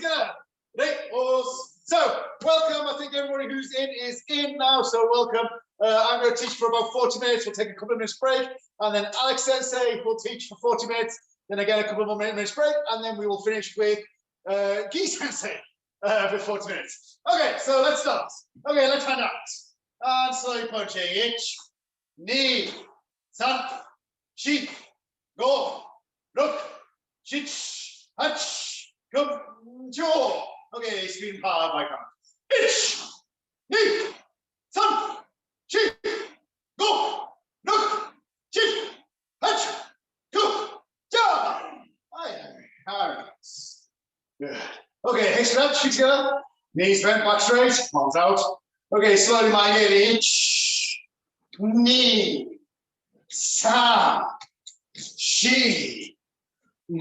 together. So, welcome. I think everybody who's in is in now, so welcome. I'm going to teach for about 40 minutes. We'll take a couple of minutes break, and then Alex Sensei will teach for 40 minutes, then again a couple more minutes break, and then we will finish with Gi Sensei for 40 minutes. Okay, so let's start. Okay, let's hand out. And slowly punching. 1, 2, 3, 4, 5, 6, 7, 8, come, okay, speed power by count. 1, 2, 3, 4, 5, 6, 7, 8, come, good. Okay, hips up, feet together, knees bent back straight, arms out. Okay, slowly my head. 1, 2, 3,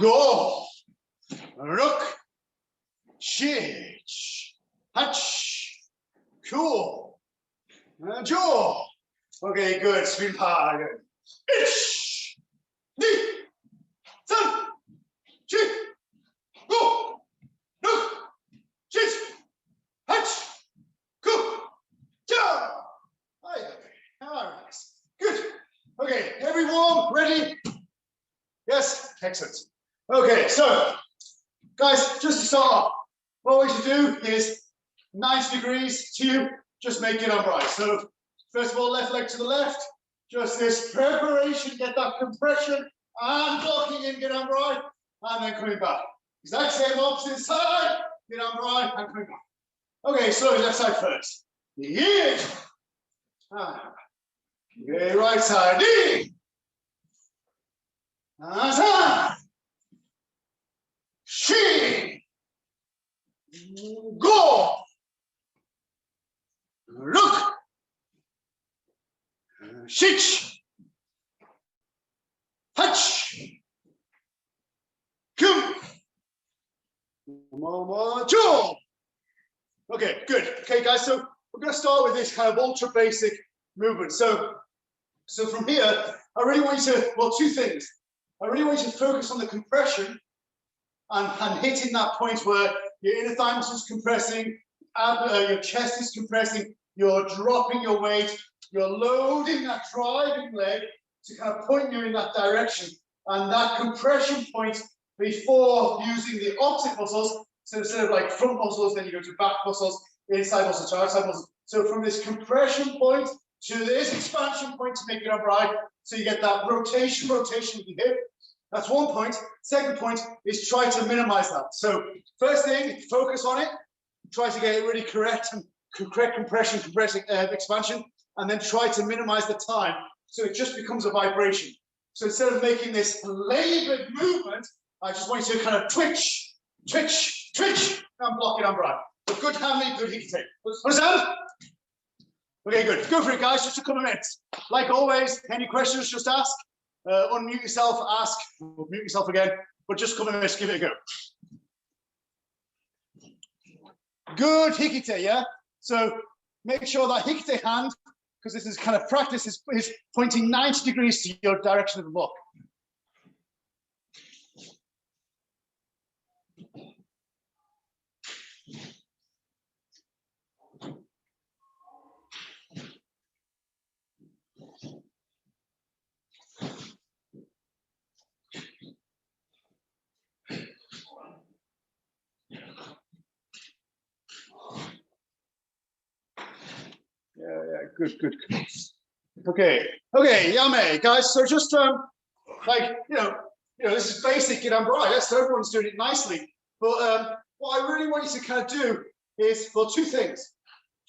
4, 5, 6, 7, 8, cool. Jaw. Okay, good. Spin hard. 1, 2, 3, 4, 5, 6, 7, 8, cool. Jaw. Good. Okay, everyone ready? Yes, excellent. Okay, so guys, just to start off, what we should do is 90 degrees to just make it upright. So first of all, left leg to the left, just this preparation, get that compression and blocking in, get upright, and then coming back. Exact same opposite side, get upright and coming back. Okay, slowly left side first. Yeah. Okay, right side. She go look sit touch come jaw. Okay, good. Okay, guys, so we're going to start with this kind of ultra basic movement. So from here, I really want you to, well, two things. I really want you to focus on the compression and hitting that point where your inner thigh muscle is compressing, your chest is compressing, you're dropping your weight, you're loading that driving leg to kind of point you in that direction. And that compression point before using the opposite muscles, so instead of like front muscles, then you go to back muscles, inside muscles to outside muscles. So from this compression point to this expansion point to make it upright, so you get that rotation with the hip. That's one point. Second point is try to minimize that. So first thing, focus on it. Try to get it really correct and correct compression, expansion, and then try to minimize the time so it just becomes a vibration. So instead of making this labored movement, I just want you to kind of twitch, and block it upright. But good hammy, good hip take. Understand? Okay, good. Go for it, guys. Just a couple of minutes. Like always, any questions, just ask. Unmute yourself, ask, or mute yourself again, but just come and let's give it a go. Good hikite, yeah? So make sure that hikite hand, because this is kind of practice, is pointing 90 degrees to your direction of the block. Yeah, good. Okay, yame, guys. So just like you know, this is basic get upright. Yes, everyone's doing it nicely. But what I really want you to kind of do is, well, two things.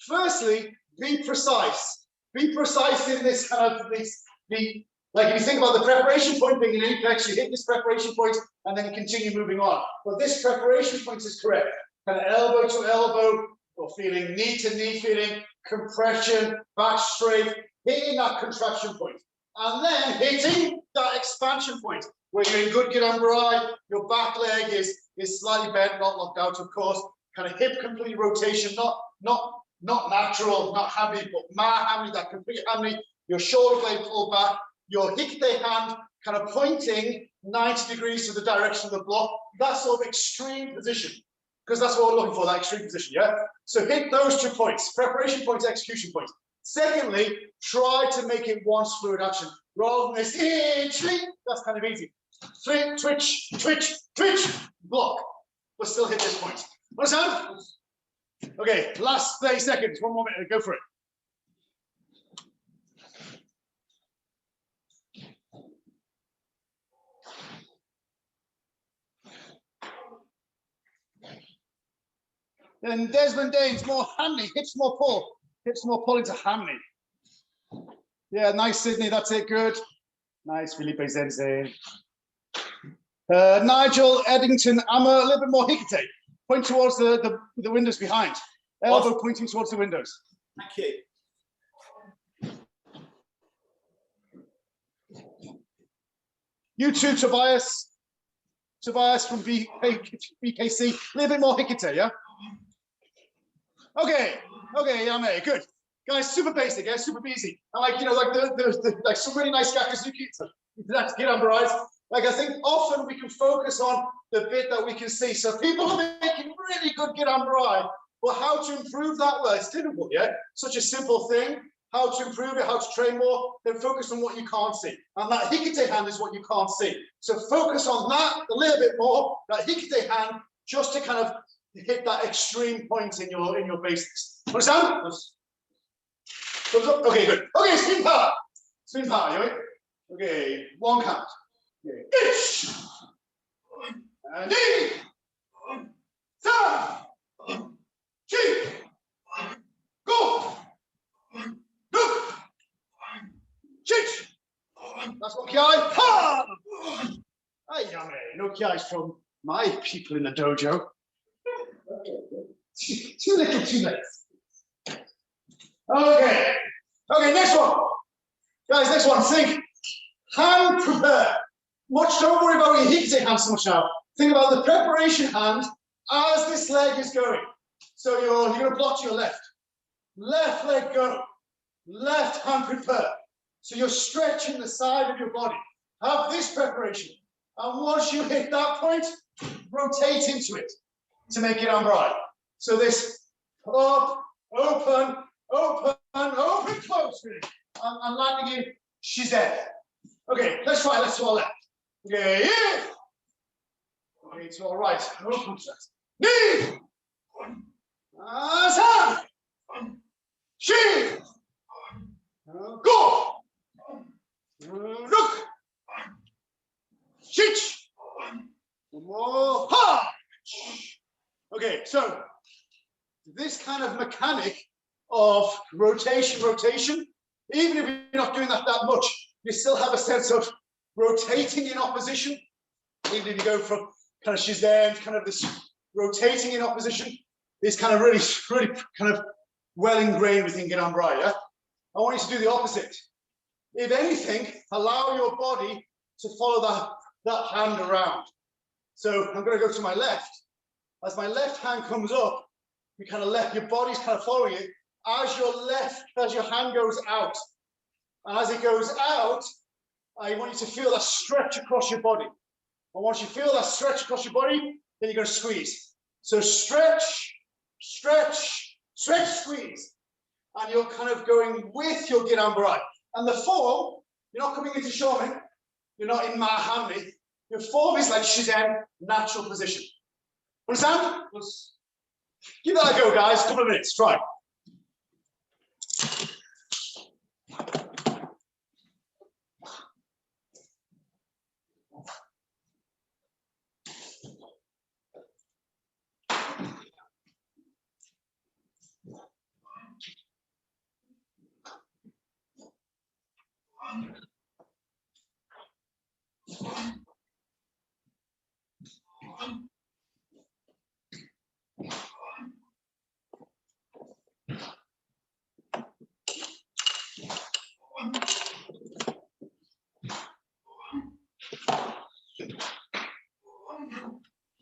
Firstly, be precise. Be precise in this kind of like if you think about the preparation point being an apex, you hit this preparation point and then you continue moving on. But this preparation point is correct. Kind of elbow to elbow, or feeling knee to knee feeling, compression, back straight, hitting that contraction point. And then hitting that expansion point, where you're in good get upright, your back leg is slightly bent, not locked out, of course, kind of hip complete rotation, not natural, not hammy, but hammy, that complete hammy, your shoulder blade pulled back, your hikite hand kind of pointing 90 degrees to the direction of the block, that sort of extreme position. because that's what we're looking for, that extreme position, yeah? So hit those 2 points, preparation points, execution points. Secondly, try to make it one fluid action rather than this, that's kind of easy. Twitch, twitch, twitch, block, but still hit this point. Understand? Okay, last 30 seconds, 1 more minute, go for it. Then Desmond Danes, more handling, hips more pull into handling. Yeah, nice, Sydney, that's it, good. Nice, Felipe Sensei. Nigel Eddington, I'm a little bit more hikite. Point towards the windows behind. Elbow pointing towards the windows. Thank you. You too, Tobias. Tobias from BKC, a little bit more hikite, yeah? Okay, yeah, mate, good. Guys, super basic, yeah, super easy. And like, you know, like like some really nice Gakazuki, that's get under eyes. Like I think often we can focus on the bit that we can see. So people are making really good get under eye, but how to improve that? Well, it's difficult, yeah? Such a simple thing. How to improve it, how to train more, then focus on what you can't see. And that hikite hand is what you can't see. So focus on that a little bit more, that hikite hand, just to kind of hit that extreme point in your basics. Understand? Thumbs up. Okay, good. Okay, spin power. Spin power, you ready? Okay, 1 count. Okay. Itch. And in. 3. Chi. Go. Look. Chich. That's what Ki. Ha. Hey, yummy. No Ki's from my people in the dojo. Too little, too late. Okay. Okay, next one. Guys, next one. Think. Hand prepare. Don't worry about your hikite hand so much now. Think about the preparation hand as this leg is going. So you're going to block to your left. Left leg go. Left hand prepare. So you're stretching the side of your body. Have this preparation. And once you hit that point, rotate into it to make it upright. So this up, open, open, open, close, really. I'm landing in shizen. Okay, let's try, let's to our left. Okay, yeah. Okay, to our right, open chest. Knee. San. Shi. Go. Look. Shich. More. Ha. Okay, so this kind of mechanic of rotation, even if you're not doing that much, you still have a sense of rotating in opposition. Even if you go from kind of shizen, kind of this rotating in opposition, is kind of really kind of well ingrained within Gedanbrai, yeah? I want you to do the opposite. If anything, allow your body to follow that hand around. So I'm going to go to my left. As my left hand comes up, you kind of your body's kind of following it. As your hand goes out, and as it goes out, I want you to feel that stretch across your body. And once you feel that stretch across your body, then you're going to squeeze. So stretch, stretch, stretch, squeeze. And you're kind of going with your Gedanbrai. And the form, you're not coming into Shomin, you're not in Mahami. Your form is like shizen, natural position. Understand? Give that a go, guys. A couple of minutes. Try.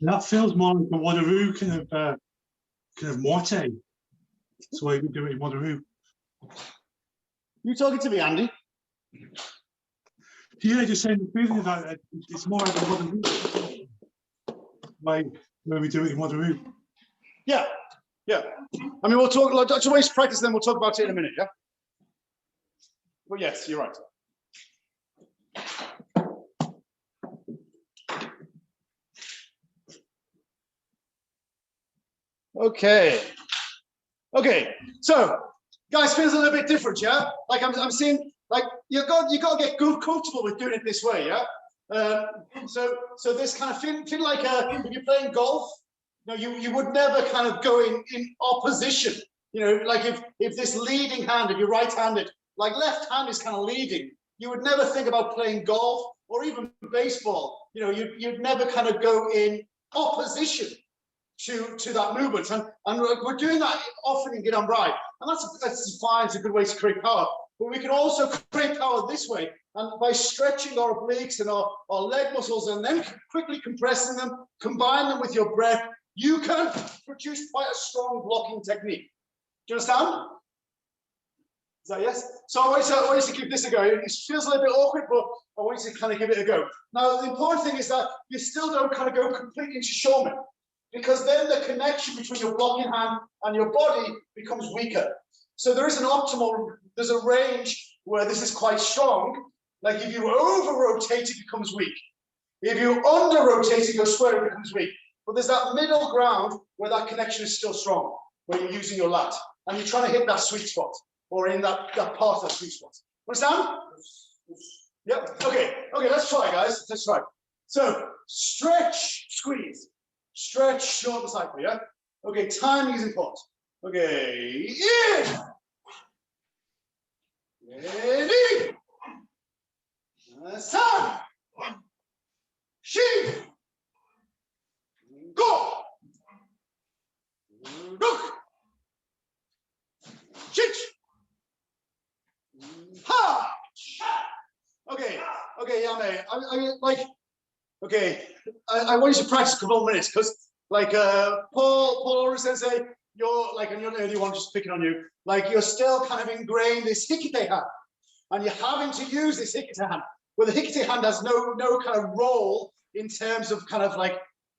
That feels more like a Wadaroo kind of morte. That's the way we do it in Wadaroo. You talking to me, Andy? Yeah, just saying the feeling of that, it's more like a Wadaroo. Like where we do it in Wadaroo. Yeah, yeah. I mean, we'll talk, like, just waste practice, then we'll talk about it in a minute, yeah? Well, yes, you're right. Okay. Okay, so guys, feels a little bit different, yeah? Like I'm seeing, like you got to get good, comfortable with doing it this way, yeah? So this kind of feel like if you're playing golf, you know, you would never kind of go in opposition. You know, like if this leading hand, if you're right-handed, like left hand is kind of leading, you would never think about playing golf or even baseball. You know, you'd never kind of go in opposition to that movement, and we're doing that often in Kihon right, and that's fine. It's a good way to create power, but we can also create power this way, and by stretching our obliques and our leg muscles, and then quickly compressing them, combine them with your breath, you can produce quite a strong blocking technique. Do you understand? Is that yes? So I want you to give this a go. It feels a little bit awkward, but I want you to kind of give it a go. Now, the important thing is that you still don't kind of go completely into Shotokan, because then the connection between your blocking hand and your body becomes weaker. So there is an optimal, there's a range where this is quite strong. Like if you over-rotate, it becomes weak. If you under-rotate, it goes square, it becomes weak. But there's that middle ground where that connection is still strong, where you're using your lat. And you're trying to hit that sweet spot, or in that part of that sweet spot. Understand? Yep, okay, let's try, guys, let's try. So, stretch, squeeze. Stretch, shorten the cycle, yeah? Okay, timing is important. Okay, in. Ready. San. Shi. Go. Look. Chich. Ha. Okay, Yame. I like. Okay, I want you to practice a couple of minutes, because like Paul or Sensei, you're like, and you're the only one just picking on you, like you're still kind of ingrained this hikite hand, and you're having to use this hikite hand, where the hikite hand has no kind of role in terms of kind of like,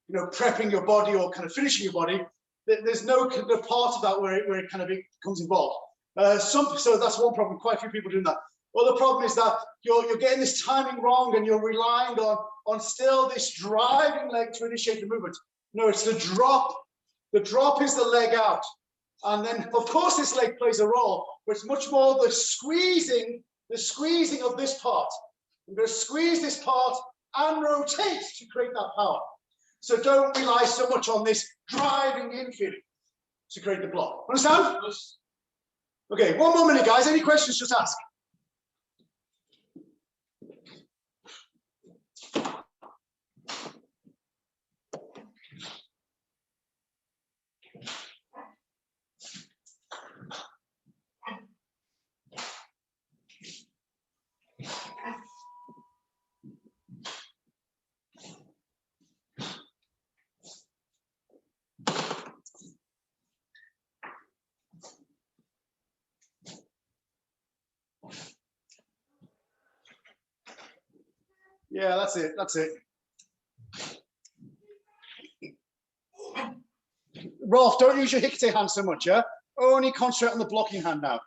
you know, prepping your body or kind of finishing your body. There's no part of that where it kind of becomes involved. So that's one problem. Quite a few people doing that. Well, the problem is that you're getting this timing wrong, and you're relying on still this driving leg to initiate the movement. No, it's the drop. The drop is the leg out. And then, of course, this leg plays a role, but it's much more the squeezing of this part. I'm going to squeeze this part and rotate to create that power. So don't rely so much on this driving in feeling to create the block. Understand? Okay, one more minute, guys. Any questions, just ask. Yeah, that's it. That's it. Rolf, don't use your hikite hand so much, yeah? Only concentrate on the blocking hand now.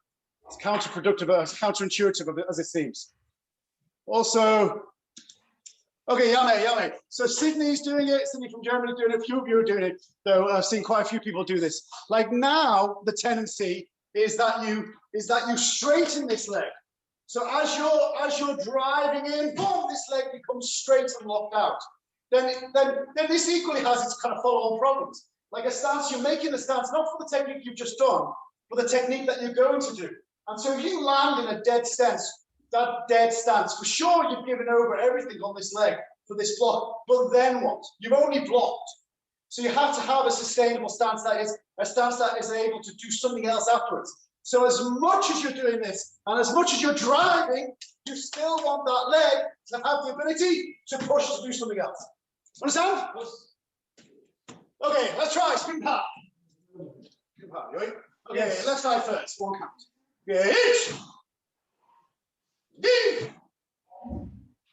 It's counterproductive, it's counterintuitive as it seems. Also, okay, Yame. So Sydney's doing it, Sydney from Germany doing it, a few of you are doing it, though I've seen quite a few people do this. Like now, the tendency is that you straighten this leg. So as you're driving in, boom, this leg becomes straight and locked out. Then this equally has its kind of follow-on problems. Like a stance, you're making the stance not for the technique you've just done, but the technique that you're going to do. And so if you land in a dead stance, for sure you've given over everything on this leg for this block, but then what? You've only blocked. So you have to have a sustainable stance, that is a stance that is able to do something else afterwards. So as much as you're doing this, and as much as you're driving, you still want that leg to have the ability to push to do something else. Understand? Okay, let's try spin power. Okay, let's try first. One count. Okay, each. D.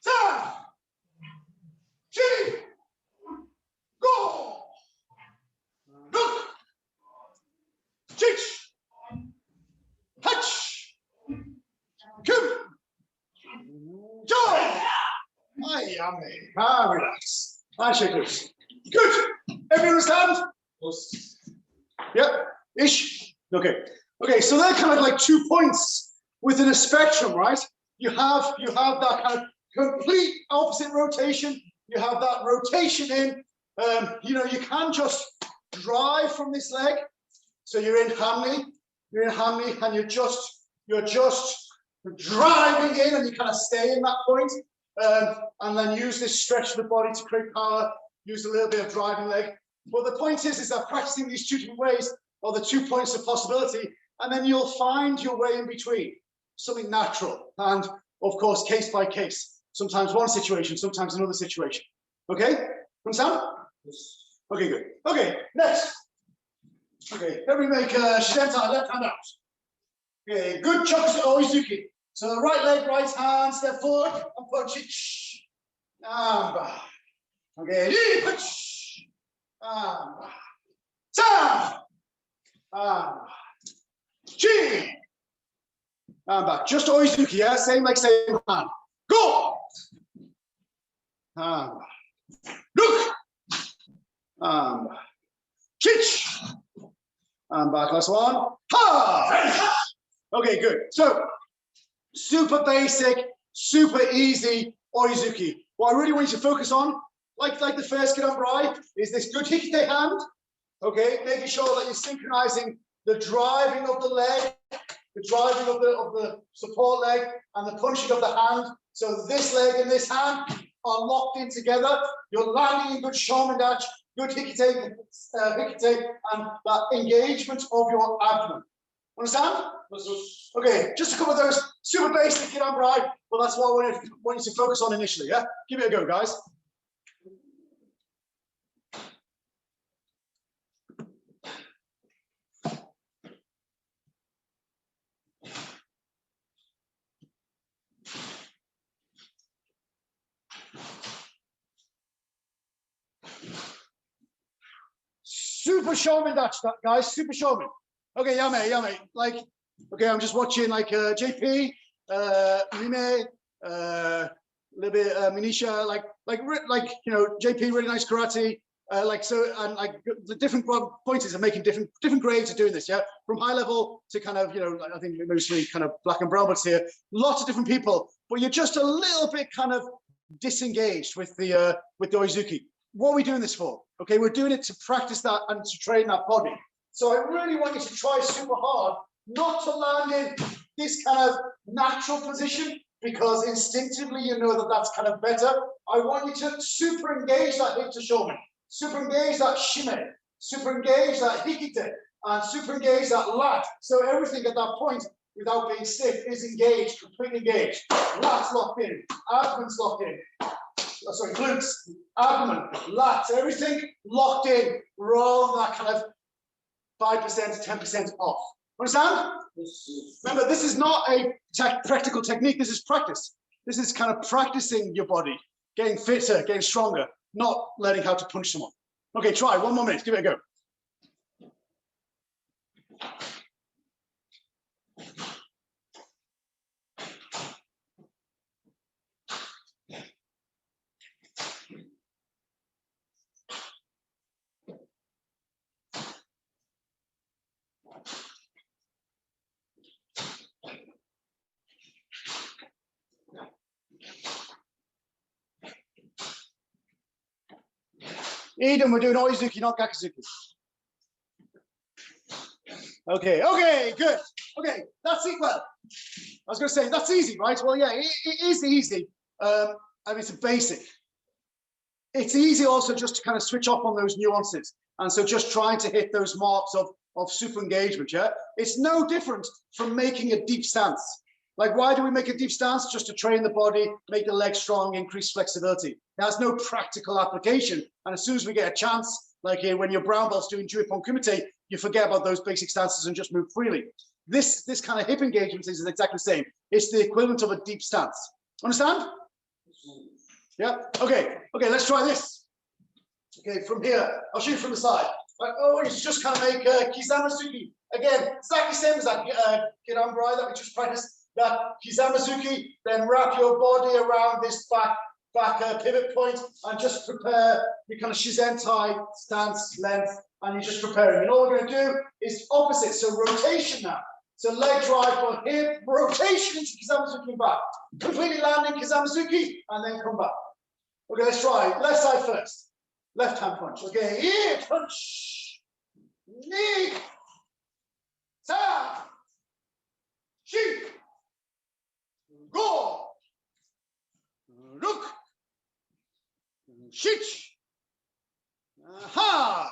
Sa. Chi. Go. Look. yummy. Ah, relax. I shake loose. Good. Everyone understand? Yep. Ish. Okay. Okay. So they're kind of like 2 points within a spectrum, right? You have that kind of complete opposite rotation. You have that rotation in. You know, you can just drive from this leg. So you're in hammy, and you're just driving in, and you kind of stay in that point, and then use this stretch of the body to create power. Use a little bit of driving leg. But the point is that practicing these 2 different ways are the 2 points of possibility, and then you'll find your way in between, something natural, and of course, case by case. Sometimes one situation, sometimes another situation. Okay, understand? Okay, good. Okay, next. Okay, everybody make a shidenta, left hand out. Okay, good chokusu oizuki. So the right leg, right hand, step forward and punch it. And back. Okay, knee punch. And back. Down. And back. Chi. And back. Just oizuki, yeah? Same hand. Go. And back. Look. And back. Chich. And back, last one. Ha! Okay, good. So, super basic, super easy oizuki. What I really want you to focus on, like the first Kirambai, is this good hikite hand. Okay, making sure that you're synchronizing the driving of the leg, the driving of the support leg, and the punching of the hand. So this leg and this hand are locked in together. You're landing in good shomendachi, good hikite, and that engagement of your abdomen. Understand? Okay, just a couple of those super basic Kirambai, but that's what I want you to focus on initially, yeah? Give it a go, guys. Super showman, that guys, super showman. Okay, yummy. Like, okay, I'm just watching like JP, Rime, a little bit Manisha, like you know, JP, really nice karate. Like so, and like the different pointers are making different grades of doing this, yeah, from high level to kind of, you know, I think mostly kind of black and brown belts here. Lots of different people, but you're just a little bit kind of disengaged with the oizuki. What are we doing this for? Okay, we're doing it to practice that and to train that body. So I really want you to try super hard not to land in this kind of natural position, because instinctively you know that that's kind of better. I want you to super engage that hip to shoulder, super engage that shime, super engage that hikite, and super engage that lat. So everything at that point, without being stiff, is engaged, completely engaged. Lats locked in, abdomen's locked in. Oh, sorry, glutes, abdomen, lats, everything locked in, roll that kind of 5% to 10% off. Understand? Remember, this is not a practical technique, this is practice. This is kind of practicing your body, getting fitter, getting stronger, not learning how to punch someone. Okay, try, 1 more minute, give it a go. Eden, we're doing oizuki, not gakuzuki. Okay, good. Okay, that's it. Well, I was going to say, that's easy, right? Well, yeah, it is easy. I mean, it's a basic. It's easy also just to kind of switch off on those nuances. And so just trying to hit those marks of super engagement, yeah? It's no different from making a deep stance. Like, why do we make a deep stance? Just to train the body, make the legs strong, increase flexibility. It has no practical application. And as soon as we get a chance, like when your brown belt's doing Juippon Kumite, you forget about those basic stances and just move freely. This kind of hip engagement is exactly the same. It's the equivalent of a deep stance. Understand? Yeah. Okay, let's try this. Okay, from here, I'll shoot you from the side. Oh, it's just kind of make Kizamazuki. Again, exactly same as that Kirambai that we just practiced. That Kizamazuki, then wrap your body around this back back pivot point, and just prepare your kind of shizentai stance length, and you're just preparing. And all we're going to do is opposite, so rotation now. So leg drive for hip, rotation into Kizamazuki and back. Completely landing Kizamazuki, and then come back. Okay, let's try. Left side first. Left hand punch. Okay, here, punch. Knee. Sa. Shi. Go. Look. Shich. Aha.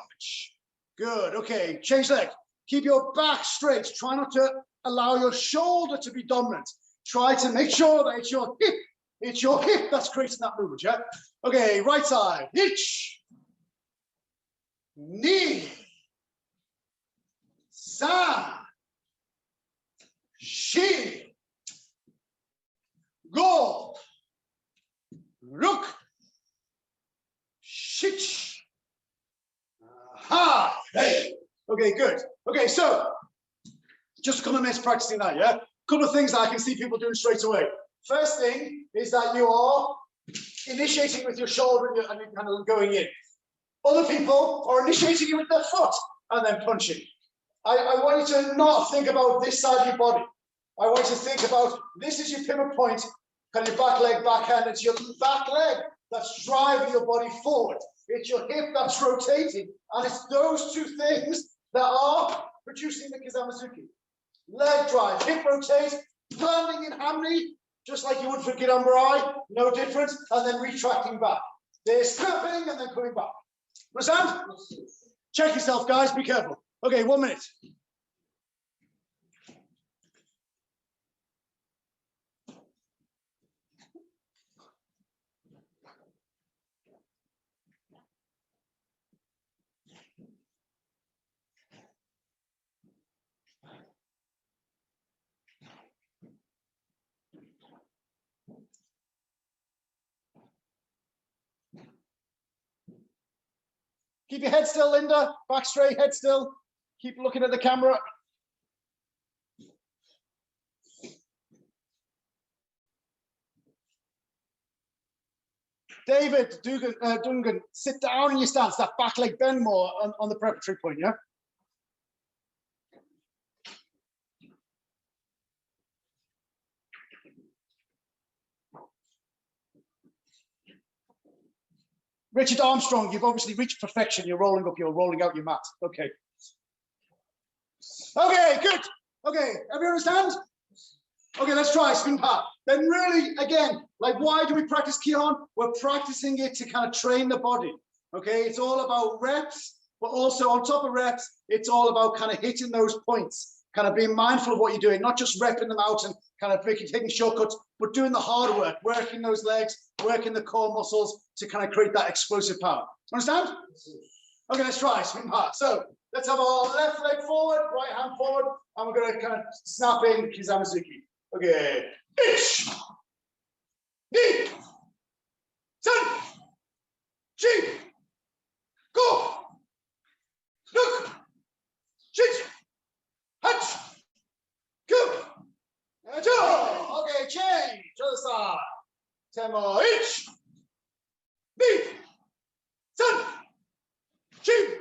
Good. Okay, change leg. Keep your back straight. Try not to allow your shoulder to be dominant. Try to make sure that it's your hip. It's your hip that's creating that movement, yeah? Okay, right side. Hitch. Knee. Sa. Shi. Go. Look. Shich. Aha. Hey. Okay, good. Okay, so just a couple of minutes practicing that, yeah? A couple of things that I can see people doing straight away. First thing is that you are initiating with your shoulder and you're kind of going in. Other people are initiating it with their foot and then punching. I want you to not think about this side of your body. I want you to think about this is your pivot point, kind of your back leg, backhand. It's your back leg that's driving your body forward. It's your hip that's rotating. And it's those two things that are producing the Kizamazuki. Leg drive, hip rotate, landing in hamni, just like you would for Girambarai, no difference, and then retracting back. They're snapping and then coming back. Understand? Check yourself, guys, be careful. Okay, 1 minute. Keep your head still, Linda. Back straight, head still. Keep looking at the camera. David, Dungan, sit down in your stance. That back leg bend more on the preparatory point, yeah? Richard Armstrong, you've obviously reached perfection. You're rolling out your mat. Okay. Okay, good. Okay, everyone understand? Okay, let's try spin part. Then really, again, like why do we practice Kihon? We're practicing it to kind of train the body. Okay, it's all about reps, but also on top of reps, it's all about kind of hitting those points, kind of being mindful of what you're doing, not just repping them out and kind of taking shortcuts, but doing the hard work, working those legs, working the core muscles to kind of create that explosive power. Understand? Okay, let's try spin part. So let's have our left leg forward, right hand forward, and we're going to kind of snap in Kizamazuki. Okay. Ich. Ni. Sen. Chi. Go. Look. Shit. Hatch. Go. Okay, change. Other side. Tempo. Ich. Ni. Sen. Chi.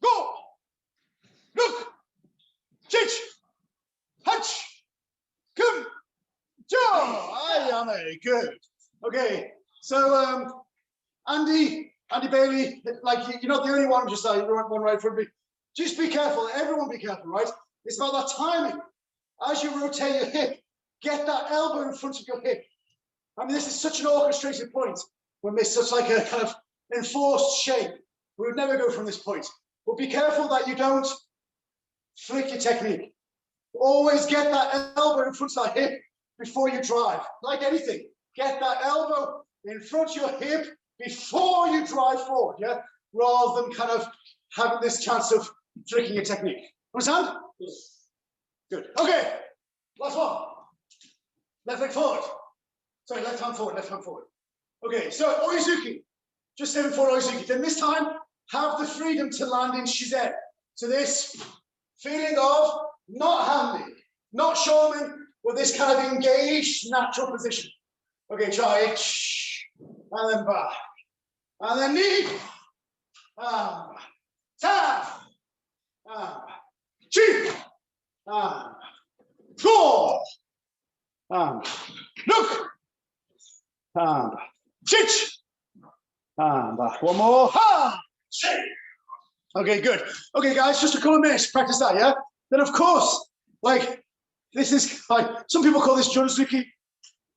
Go. Look. Shit. Hatch. Come, Joe. Hi, good. Okay, so Andy Bailey, like you're not the only one. Just like one right from me. Just be careful. Everyone, be careful, right? It's about that timing. As you rotate your hip, get that elbow in front of your hip. I mean, this is such an orchestrated point. When there's such like a kind of enforced shape, we would never go from this point. But be careful that you don't flick your technique. Always get that elbow in front of that hip before you drive. Like anything, get that elbow in front of your hip before you drive forward, yeah? Rather than kind of having this chance of tricking your technique. Understand? Yes. Good. Okay, last one. Left leg forward. Sorry, left hand forward, left hand forward. Okay, so Oizuki. Just 7-4 Oizuki. Then this time, have the freedom to land in Shizen. So this feeling of not hammy, not showman, with this kind of engaged natural position. Okay, try it. and then back, and then knee, tap, chi, four, look, chich, one more, ha, okay, good. Okay, guys, just a couple of minutes, practice that, yeah? Then, of course, like, this is, like, some people call this Junzuki.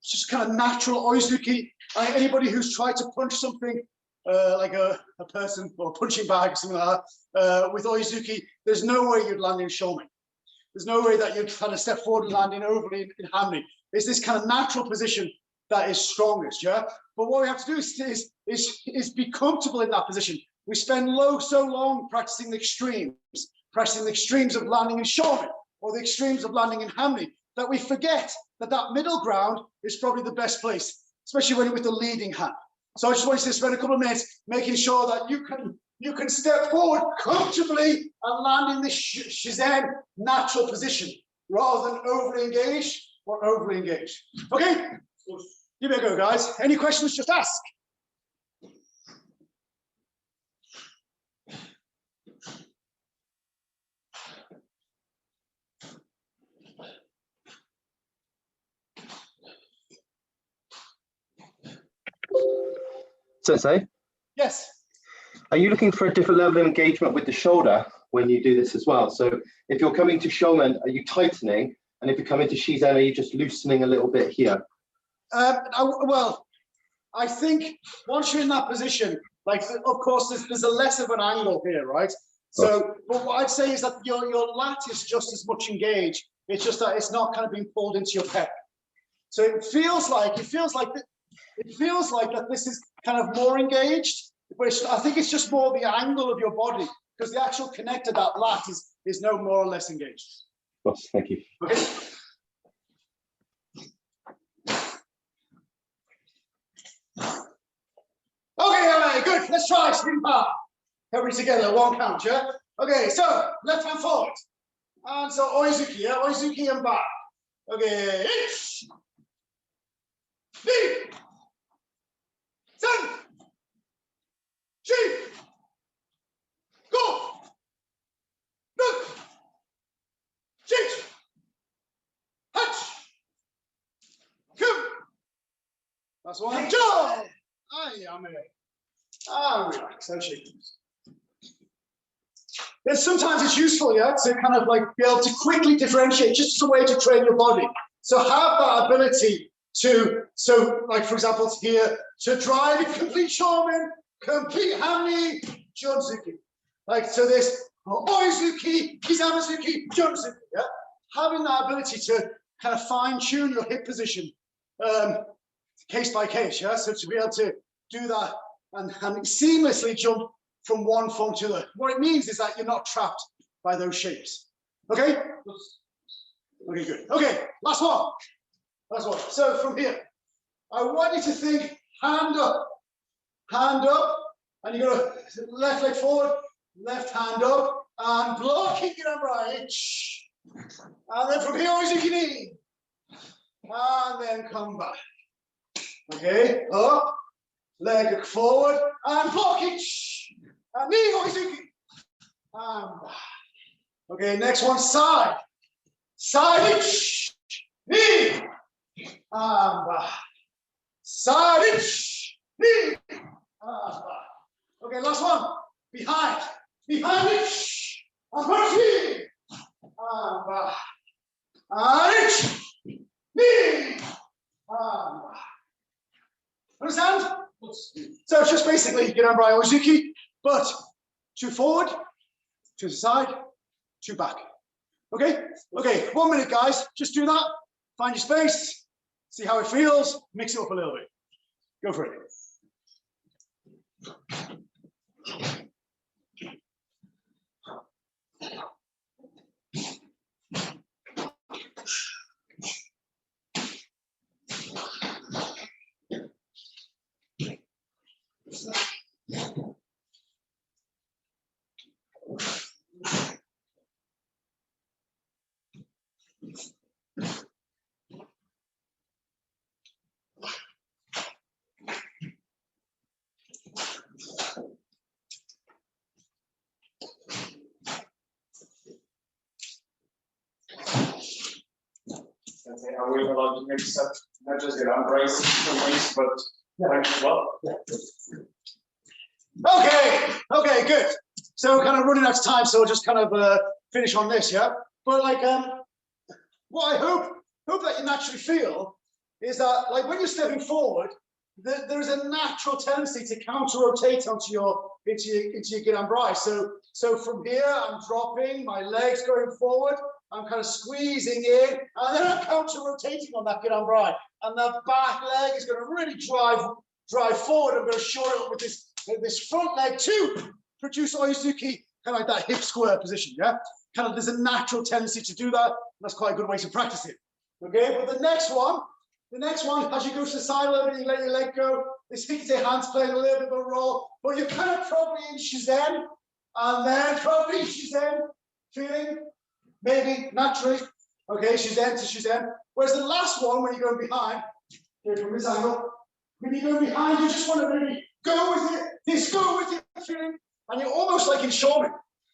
It's just kind of natural oizuki. Anybody who's tried to punch something, like a person or a punching bag or something like that, with oizuki, there's no way you'd land in shomi. There's no way that you'd kind of step forward and land in overly in hamni. It's this kind of natural position that is strongest, yeah? But what we have to do is be comfortable in that position. We spend so long practicing the extremes of landing in shomi or the extremes of landing in hamni, that we forget that that middle ground is probably the best place, especially when you're with the leading hand. So I just want you to spend a couple of minutes making sure that you can step forward comfortably and land in this shizen natural position rather than overly engaged or overly engaged. Okay, give it a go, guys. Any questions, just ask. Sensei, Yes. are you looking for a different level of engagement with the shoulder when you do this as well? So if you're coming to Shomen, are you tightening? And if you're coming to Shizen, are you just loosening a little bit here? Well, I think once you're in that position, like, of course, there's a less of an angle here, right? So, but what I'd say is that your lat is just as much engaged. It's just that it's not kind of being pulled into your pec. So it feels like that this is kind of more engaged, but I think it's just more the angle of your body, because the actual connector, that lat, is no more or less engaged. Yes, thank you. Okay. Okay, good. Let's try spin power. Everybody together, one count, yeah? Okay, so left hand forward. And so oizuki, yeah? Oizuki and back. Okay, ich, ni, sen, chi, go, look, chich, hatch, come. That's one, joy. Relax, I'll shake things. Then sometimes it's useful, yeah, to kind of like be able to quickly differentiate, just as a way to train your body. So have that ability to, like for example here, to drive in complete shomen, complete hamni, junzuki. Like, so this oizuki, kizamazuki, junzuki, yeah? Having that ability to kind of fine tune your hip position, case by case, yeah? So to be able to do that and seamlessly jump from one form to the other. What it means is that you're not trapped by those shapes. Okay? Okay, good. Okay, last one. Last one. So from here, I want you to think hand up, and you're going to left leg forward, left hand up, and blocking it up right. And then from here, oizuki knee. And then come back. Okay, up, leg forward, and blocking. And knee oizuki. And back. Okay, next one, side. Side, knee. And back. Side, knee. And back. Okay, last one. Behind it. And push. And back. And knee. And back. Understand? So it's just basically Genanbrai Oizuki, but two forward, to the side, two back. Okay? Okay, 1 minute, guys. Just do that. Find your space. See how it feels. Mix it up a little bit. Go for it. are we allowed to mix up, not just get embrace some ways, but like, well. Okay, good. So kind of running out of time, so we'll just kind of finish on this, yeah? But like, what I hope that you naturally feel is that like when you're stepping forward, there's a natural tendency to counter-rotate into your Gidan-Brai. So from here, I'm dropping, my legs going forward, I'm kind of squeezing in, and then I'm counter-rotating on that Gidan-Brai. And the back leg is going to really drive forward. I'm going to shore it up with this front leg to produce Oizuki, kind of like that hip square position, yeah? Kind of, there's a natural tendency to do that. That's quite a good way to practice it. Okay, but the next one, as you go to the side a little bit, you let your leg go. This Hikite hand's playing a little bit of a role, but you're kind of probably in Shizen, and then probably Shizen, feeling maybe naturally, okay, Shizen to Shizen. Whereas the last one, when you go behind, okay, from this angle, when you go behind, you just want to really go with it, go with it, feeling, and you're almost like in Shomin,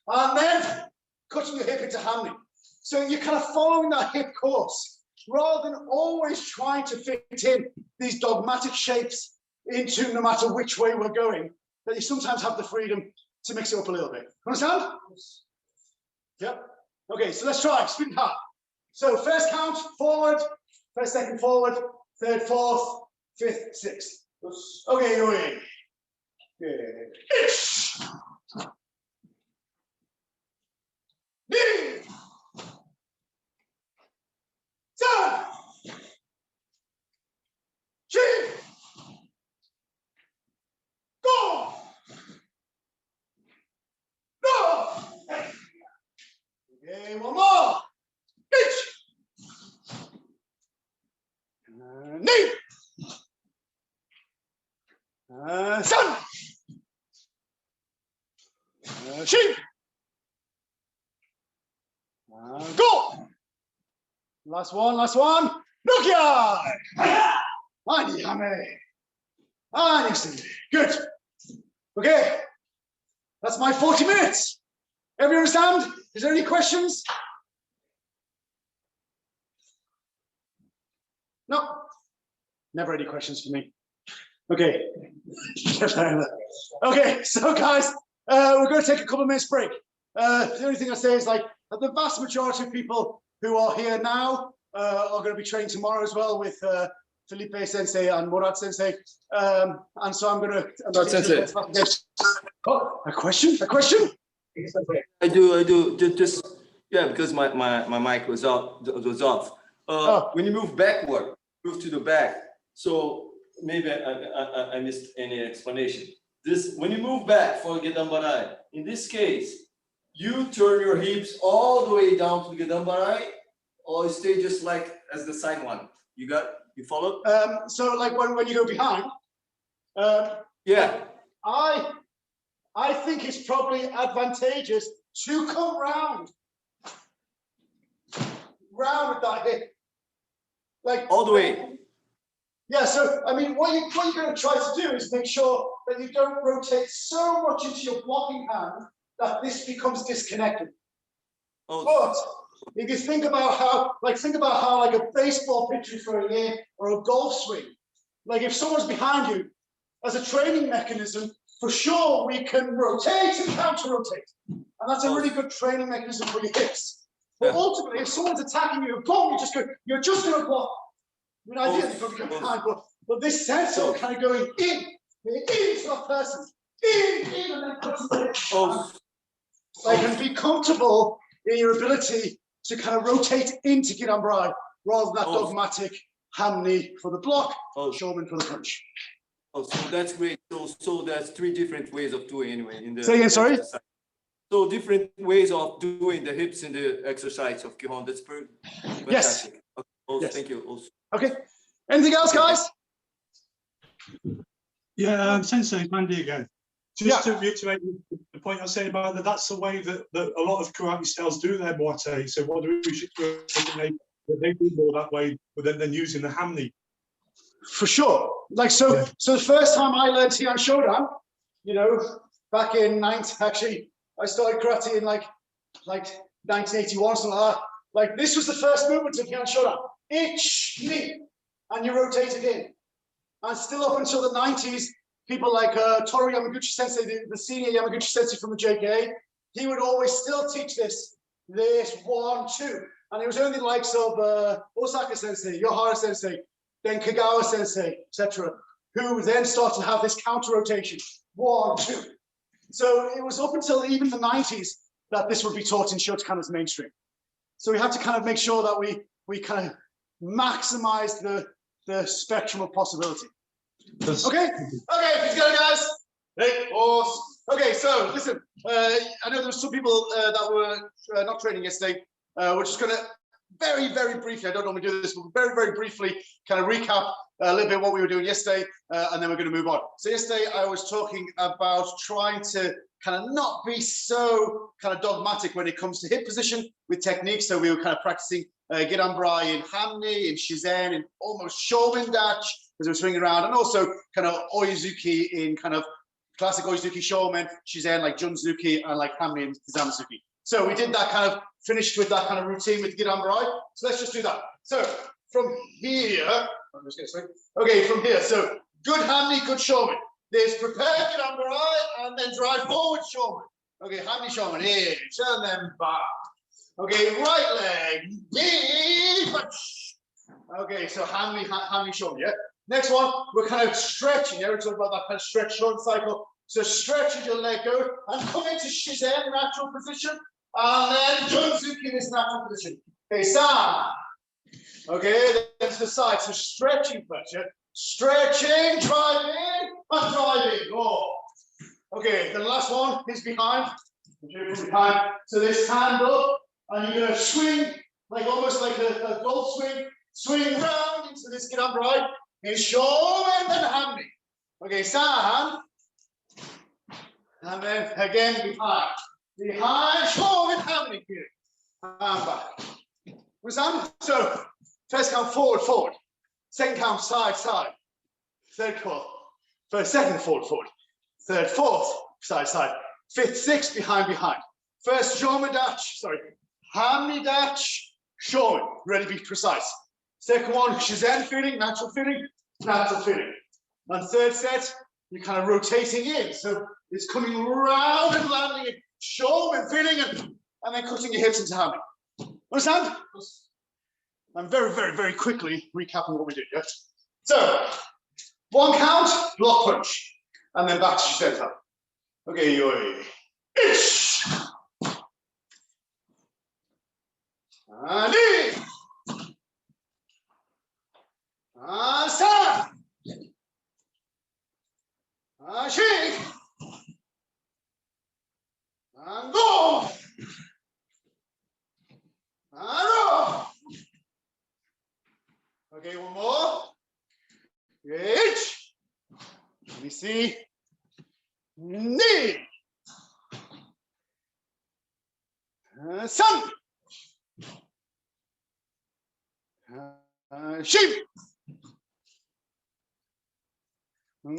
and then cutting your hip into Hamni. So you're kind of following that hip course, rather than always trying to fit in these dogmatic shapes into no matter which way we're going, that you sometimes have the freedom to mix it up a little bit. Understand? Yep. Okay, so let's try spin half. So first count, forward, first, second, forward, third, fourth, fifth, sixth. Okay, away. Ish. Knee. Turn. Chin. Go. No. Okay, one more. Pitch. Knee. Sun. Chin. Go. Last one. Nokia. Ani hame. Ani sende. Good. Okay. That's my 40 minutes. Everyone understand? Is there any questions? No. Never any questions for me. Okay. Okay, so guys, we're going to take a couple of minutes break. The only thing I say is like the vast majority of people who are here now are going to be trained tomorrow as well with Felipe Sensei and Murat Sensei. And so I'm going to... Sensei. Oh, a question? I do. Just yeah, because my mic was off. When you move backward, move to the back. So maybe I missed any explanation. This when you move back for Gidan-Barai, in this case, you turn your hips all the way down to the Gidan-Barai, or stay just like as the side one. You followed? So like when you go behind, yeah. I think it's probably advantageous to come round with that hip, like all the way. Yeah. So I mean, what you're going to try to do is make sure that you don't rotate so much into your blocking hand that this becomes disconnected. Oh. But if you think about how like a baseball pitcher throwing in or a golf swing, like if someone's behind you, as a training mechanism, for sure we can rotate and counter-rotate. And that's a really good training mechanism for your hips. But ultimately, if someone's attacking you, boom, you're just going to block. I mean, ideally, you probably go behind, but this sense of kind of going into that person, in, and then cutting the hips. Like, and be comfortable in your ability to kind of rotate into Gidan-Brai rather than that dogmatic Hamni for the block, Shomin for the punch. Oh, so that's great. So that's 3 different ways of doing anyway. Say again, sorry? Exercise. So different ways of doing the hips in the exercise of Kihon. That's pretty fantastic. Yes. Okay. Also, yes. Thank you. Also. Okay. Anything else, guys? Yeah, Sensei, Mandy again. Just to reiterate the point I said about that's the way that a lot of karate styles do their Muay. So what do they do more that way than using the Hamni? For sure. Like so the first time I learned Heian Shodan, back in I started karate in like 1981, something like that. Like this was the first movement of Heian Shodan. ich, ni, and you rotate again. And still up until the 90s, people like Toru Yamaguchi Sensei, the senior Yamaguchi Sensei from the JKA, he would always still teach this 1, 2. And it was only the likes of Osaka Sensei, Yohara Sensei, then Kagawa Sensei, etc., who then started to have this counter rotation, 1, 2. So it was up until even the 90s that this would be taught in Shotokan as mainstream. So we had to kind of make sure that we kind of maximize the spectrum of possibility. Okay, let's go, guys. Hey, pause. Okay, so listen, I know there were some people that were not training yesterday. We're just going to very, very briefly, I don't normally do this, but very, very briefly kind of recap a little bit what we were doing yesterday, and then we're going to move on. So yesterday I was talking about trying to kind of not be so kind of dogmatic when it comes to hip position with techniques. So we were kind of practicing Giranbrai in Hamni, in Shizen, in almost Shomen Dachi as we were swinging around, and also kind of Oizuki in kind of classic Oizuki Shomen, Shizen like Junzuki, and like Hamni and Kizamuzuki. So we did that kind of, finished with that kind of routine with Giranbrai. So let's just do that. So from here, I'm just going to say, okay, from here, so good Hamni, good Shomen. There's prepare Giranbrai and then drive forward Shomen. Okay, Hamni Shomen, here, turn them back. Okay, right leg, knee, punch. Okay, so Hamni Shomen, yeah? Next one, we're kind of stretching, yeah? We're talking about that kind of stretch short cycle. So stretch as your leg goes and come into Shizen, natural position. And then Junzuki in this natural position. Okay, San. Okay, then to the side. So stretching first, yeah? Stretching, driving, and driving. Oh. Okay, then the last one is behind. From behind. So this hand up, and you're going to swing, like almost like a golf swing. Swing round into this Giranbrai. In Shomen, then Hamni. Okay, San. And then again behind. Behind, Shomen, Hamni here. And back. Understand? So, first count forward, forward. Second count side, side. Third count. First, second, forward, forward. Third, fourth, side, side. Fifth, sixth, behind, behind. First, Shomen Dachi, sorry. Hamni Dachi, Shomen. Ready to be precise. Second one, Shizen feeling, natural feeling, natural feeling. And third set, you're kind of rotating in. So it's coming round and landing in Shomen feeling and then cutting your hips into Hamni. Understand? I'm very, very, very quickly recapping what we did, yeah? So, one count, block punch. And then back to Shizen. Okay, yoi. Ich. And in. And stand. And shake. And go. And roll. Okay, one more. H. Let me see. Knee. Sun. Sheep.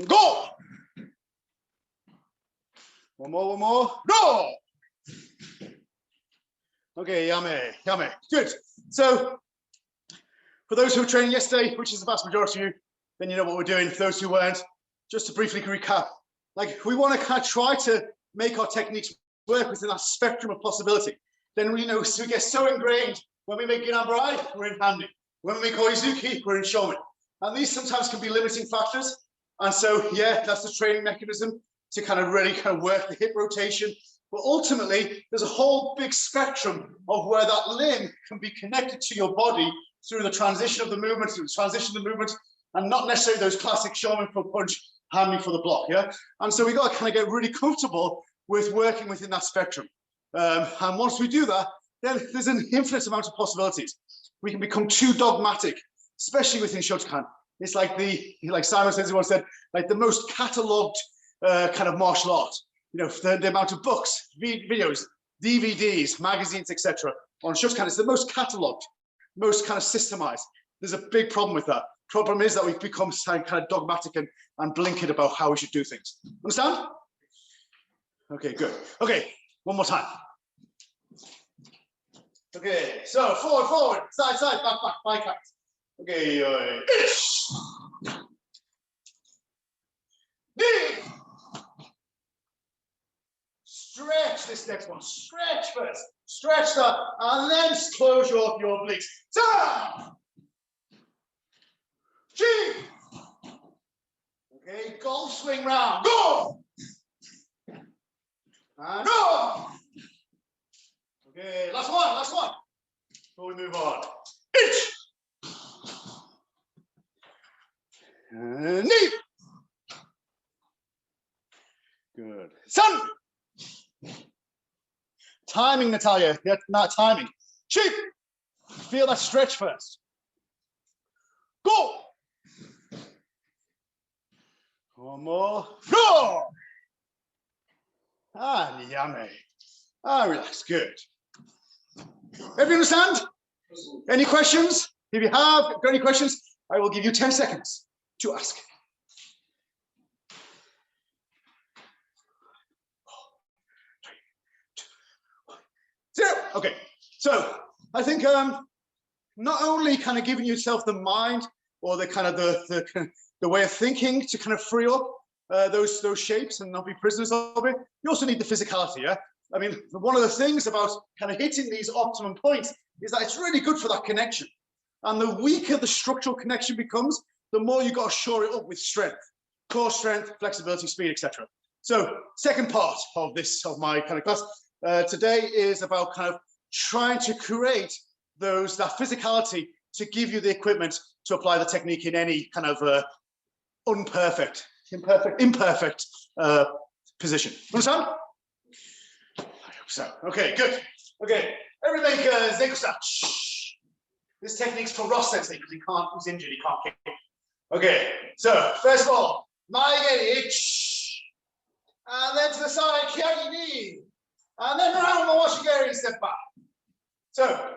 Go. One more, go. Okay, yummy. Good. So, for those who were training yesterday, which is the vast majority of you, then you know what we're doing. For those who weren't, just to briefly recap, like we want to kind of try to make our techniques work within that spectrum of possibility. Then we know, so we get so ingrained when we make Giranbrai, we're in Hamni. When we make Oizuki, we're in Shomen. And these sometimes can be limiting factors. And so, yeah, that's the training mechanism to kind of really kind of work the hip rotation. But ultimately, there's a whole big spectrum of where that limb can be connected to your body through the transition of the movement, and not necessarily those classic Shomen for punch, Hamni for the block, yeah? And so we got to kind of get really comfortable with working within that spectrum. And once we do that, then there's an infinite amount of possibilities. We can become too dogmatic, especially within Shotokan. It's like like Simon Sensei once said, like the most catalogued kind of martial art. You know, the amount of books, videos, DVDs, magazines, etc. on Shotokan is the most catalogued, most kind of systemized. There's a big problem with that. Problem is that we've become kind of dogmatic and blinkered about how we should do things. Understand? Okay, good. Okay, one more time. Okay, so forward, side, back, bicep. Okay, ich. Ni. Stretch this next one. Stretch first. Stretch that, and then close your obliques. Ta. Chi. Okay, golf swing round. Go. And go. Okay, last one. Before we move on. Ich. Knee. Good. Sun. Timing, Natalia. Yeah, not timing. Cheap. Feel that stretch first. Go. One more. Go. And yummy. Relax. Good. Everybody understand? Any questions? If you have got any questions, I will give you 10 seconds to ask. Zero. Okay, so I think not only kind of giving yourself the mind or the kind of the way of thinking to kind of free up those shapes and not be prisoners of it, you also need the physicality. Yeah, I mean, one of the things about kind of hitting these optimum points is that it's really good for that connection. And the weaker the structural connection becomes, the more you got to shore it up with strength, core strength, flexibility, speed, etc. So second part of my kind of class today is about kind of trying to create that physicality to give you the equipment to apply the technique in any kind of imperfect position. Understand? I hope so. Okay, good. Okay, everybody make a Zeikusa. This technique's for Ross Sensei because he's injured, he can't kick. Okay, so first of all, Maigeri, and then to the side, Kyagi knee, and then round the Washigeri, step back. So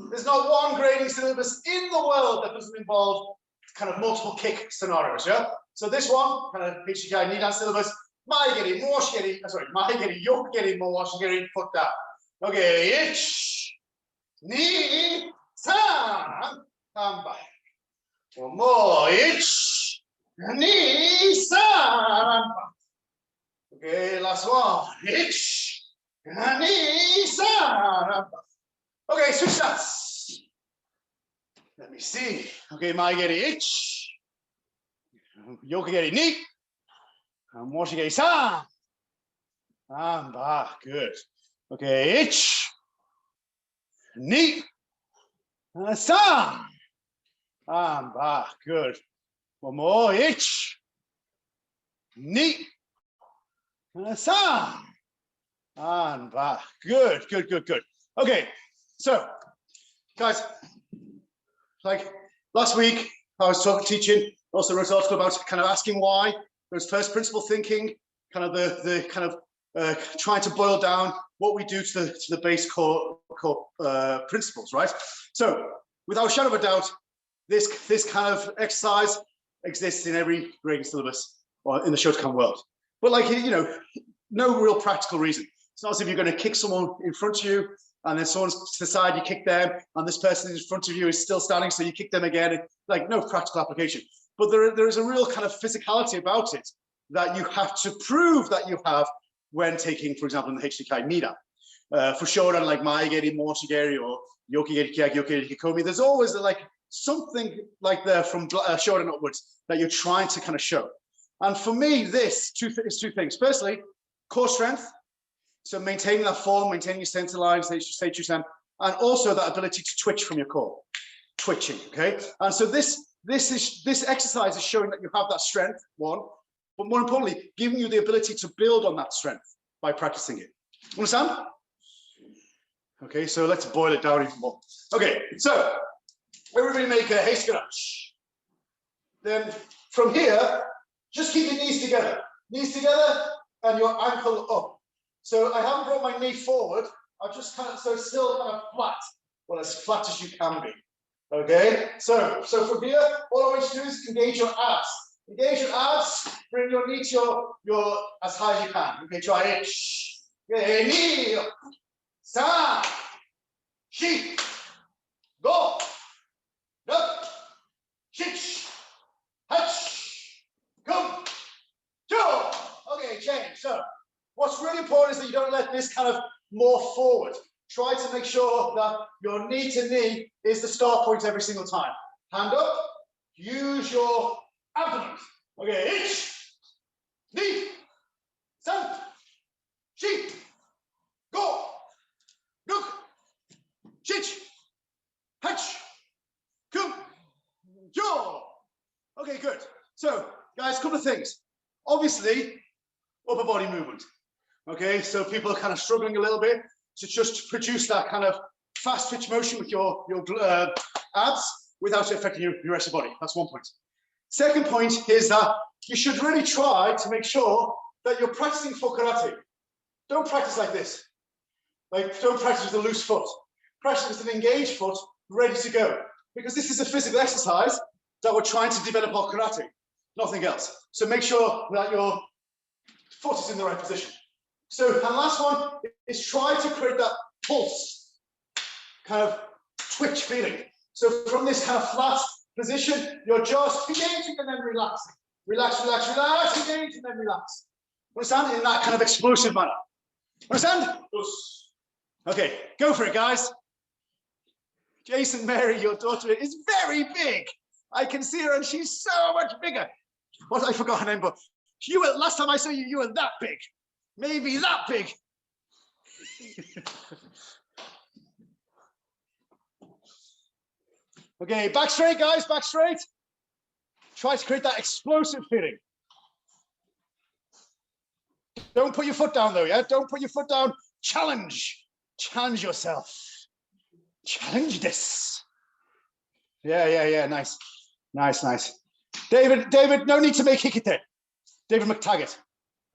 there's not one grading syllabus in the world that doesn't involve kind of multiple kick scenarios, yeah? So this one, kind of HDKI knee down syllabus, Maigeri, Yokigeri, Washigeri, foot down. Okay, knee, san, and back. One more, knee, san, and back. Okay, last one, knee, san, and back. Okay, switch stance. Let me see. Okay, Maigeri, Yokigeri, knee, and Washigeri, san, and back. Good. Okay, knee, san, and back. Good. One more, knee, san, and back. Good. Okay, so guys, like last week I was teaching also wrote an article about kind of asking why, those first principle thinking, kind of the kind of trying to boil down what we do to the base core principles, right? So without a shadow of a doubt, this kind of exercise exists in every grading syllabus or in the Shotokan world. But like, you know, no real practical reason. It's not as if you're going to kick someone in front of you and then someone's to the side, you kick them, and this person in front of you is still standing, so you kick them again. Like, no practical application. But there is a real kind of physicality about it that you have to prove that you have when taking, for example, in the HDKI knee down. For Shodan, like Maigeri, Moshigeri, or Yokigeri, Kyagi, Yokigeri, Kikomi, there's always like something like there from Shodan upwards that you're trying to kind of show. And for me, this is two things. Firstly, core strength. So maintaining that form, maintaining your center line, Seichusan, and also that ability to twitch from your core, twitching, okay? And so this exercise is showing that you have that strength, one, but more importantly, giving you the ability to build on that strength by practicing it. Understand? Okay, so let's boil it down even more. Okay, so everybody make a Heiskara. Then from here, just keep your knees together and your ankle up. So I haven't brought my knee forward. I've just kind of, so it's still kind of flat, well, as flat as you can be. Okay, so from here, all I want you to do is engage your abs. Engage your abs, bring your knee to your as high as you can. Okay, try it. Okay, knee, san, shi, go, up, What's really important is that you don't let this kind of morph forward. Try to make sure that your knee to knee is the start point every single time. Hand up, use your abdomen. Okay, ich, knee, san, shi, go, look, chich, hatch, come, jaw. Okay, good. So, guys, a couple of things. Obviously, upper body movement. Okay, so people are kind of struggling a little bit to just produce that kind of fast twitch motion with your abs without it affecting your rest of the body. That's one point. Second point is that you should really try to make sure that you're practicing for karate. Don't practice like this. Like, don't practice with a loose foot. Practice with an engaged foot, ready to go. Because this is a physical exercise that we're trying to develop our karate, nothing else. So make sure that your foot is in the right position. So, and last one is try to create that pulse, kind of twitch feeling. So from this kind of flat position, you're just engaging and then relaxing. Relax, relax, relax, engage and then relax. Understand? In that kind of explosive manner. Understand? Okay, go for it, guys. Jason Mary, your daughter is very big. I can see her and she's so much bigger. What, I forgot her name, but you were, last time I saw you, you were that big. Maybe that big. Okay, back straight, guys, back straight. Try to create that explosive feeling. Don't put your foot down though, yeah? Don't put your foot down. Challenge. Challenge yourself. Challenge this. Yeah, nice. Nice. David, no need to make hikite. David McTaggart.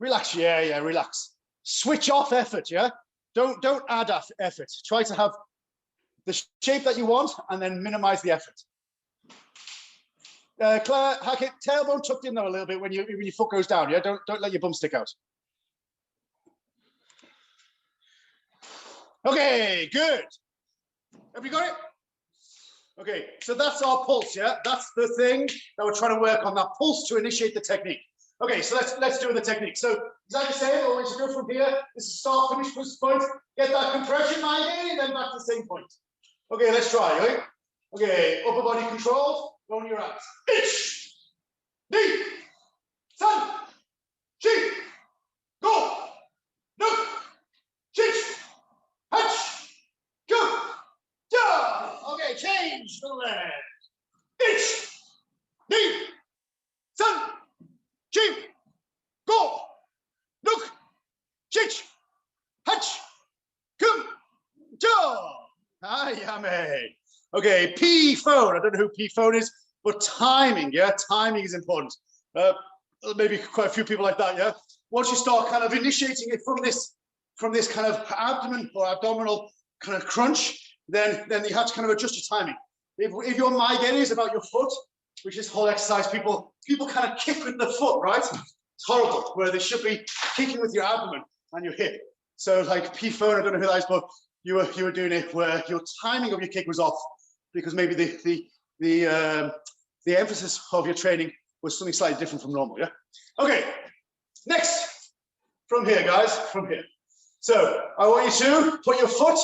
Relax, yeah, relax. Switch off effort, yeah? Don't add effort. Try to have the shape that you want and then minimize the effort. Claire Hackett, tailbone tucked in though a little bit when your foot goes down, yeah? Don't let your bum stick out. Okay, good. Have you got it? Okay, so that's our pulse, yeah? That's the thing that we're trying to work on, that pulse to initiate the technique. Okay, so let's do the technique. So exactly the same, we're going to go from here. This is start, finish, push point. Get that compression mind in, and then back to the same point. Okay, let's try, okay? Okay, upper body control, go on your abs. Ich, knee, san, shi, go, look, chich, hatch, go, ja. Okay, change the leg. Ich, knee, san, shi, go, look, chich, hatch, come, ja. Yummy. Okay, P phone. I don't know who P phone is, but timing, yeah? Timing is important. Maybe quite a few people like that, yeah? Once you start kind of initiating it from this kind of abdomen or abdominal kind of crunch, then you have to kind of adjust your timing. If your migraine is about your foot, which is whole exercise, people kind of kick with the foot, right? It's horrible, where they should be kicking with your abdomen and your hip. So like P phone, I don't know who that is, but you were doing it where your timing of your kick was off because maybe the emphasis of your training was something slightly different from normal, yeah? Okay, next, from here, guys, from here. So I want you to put your foot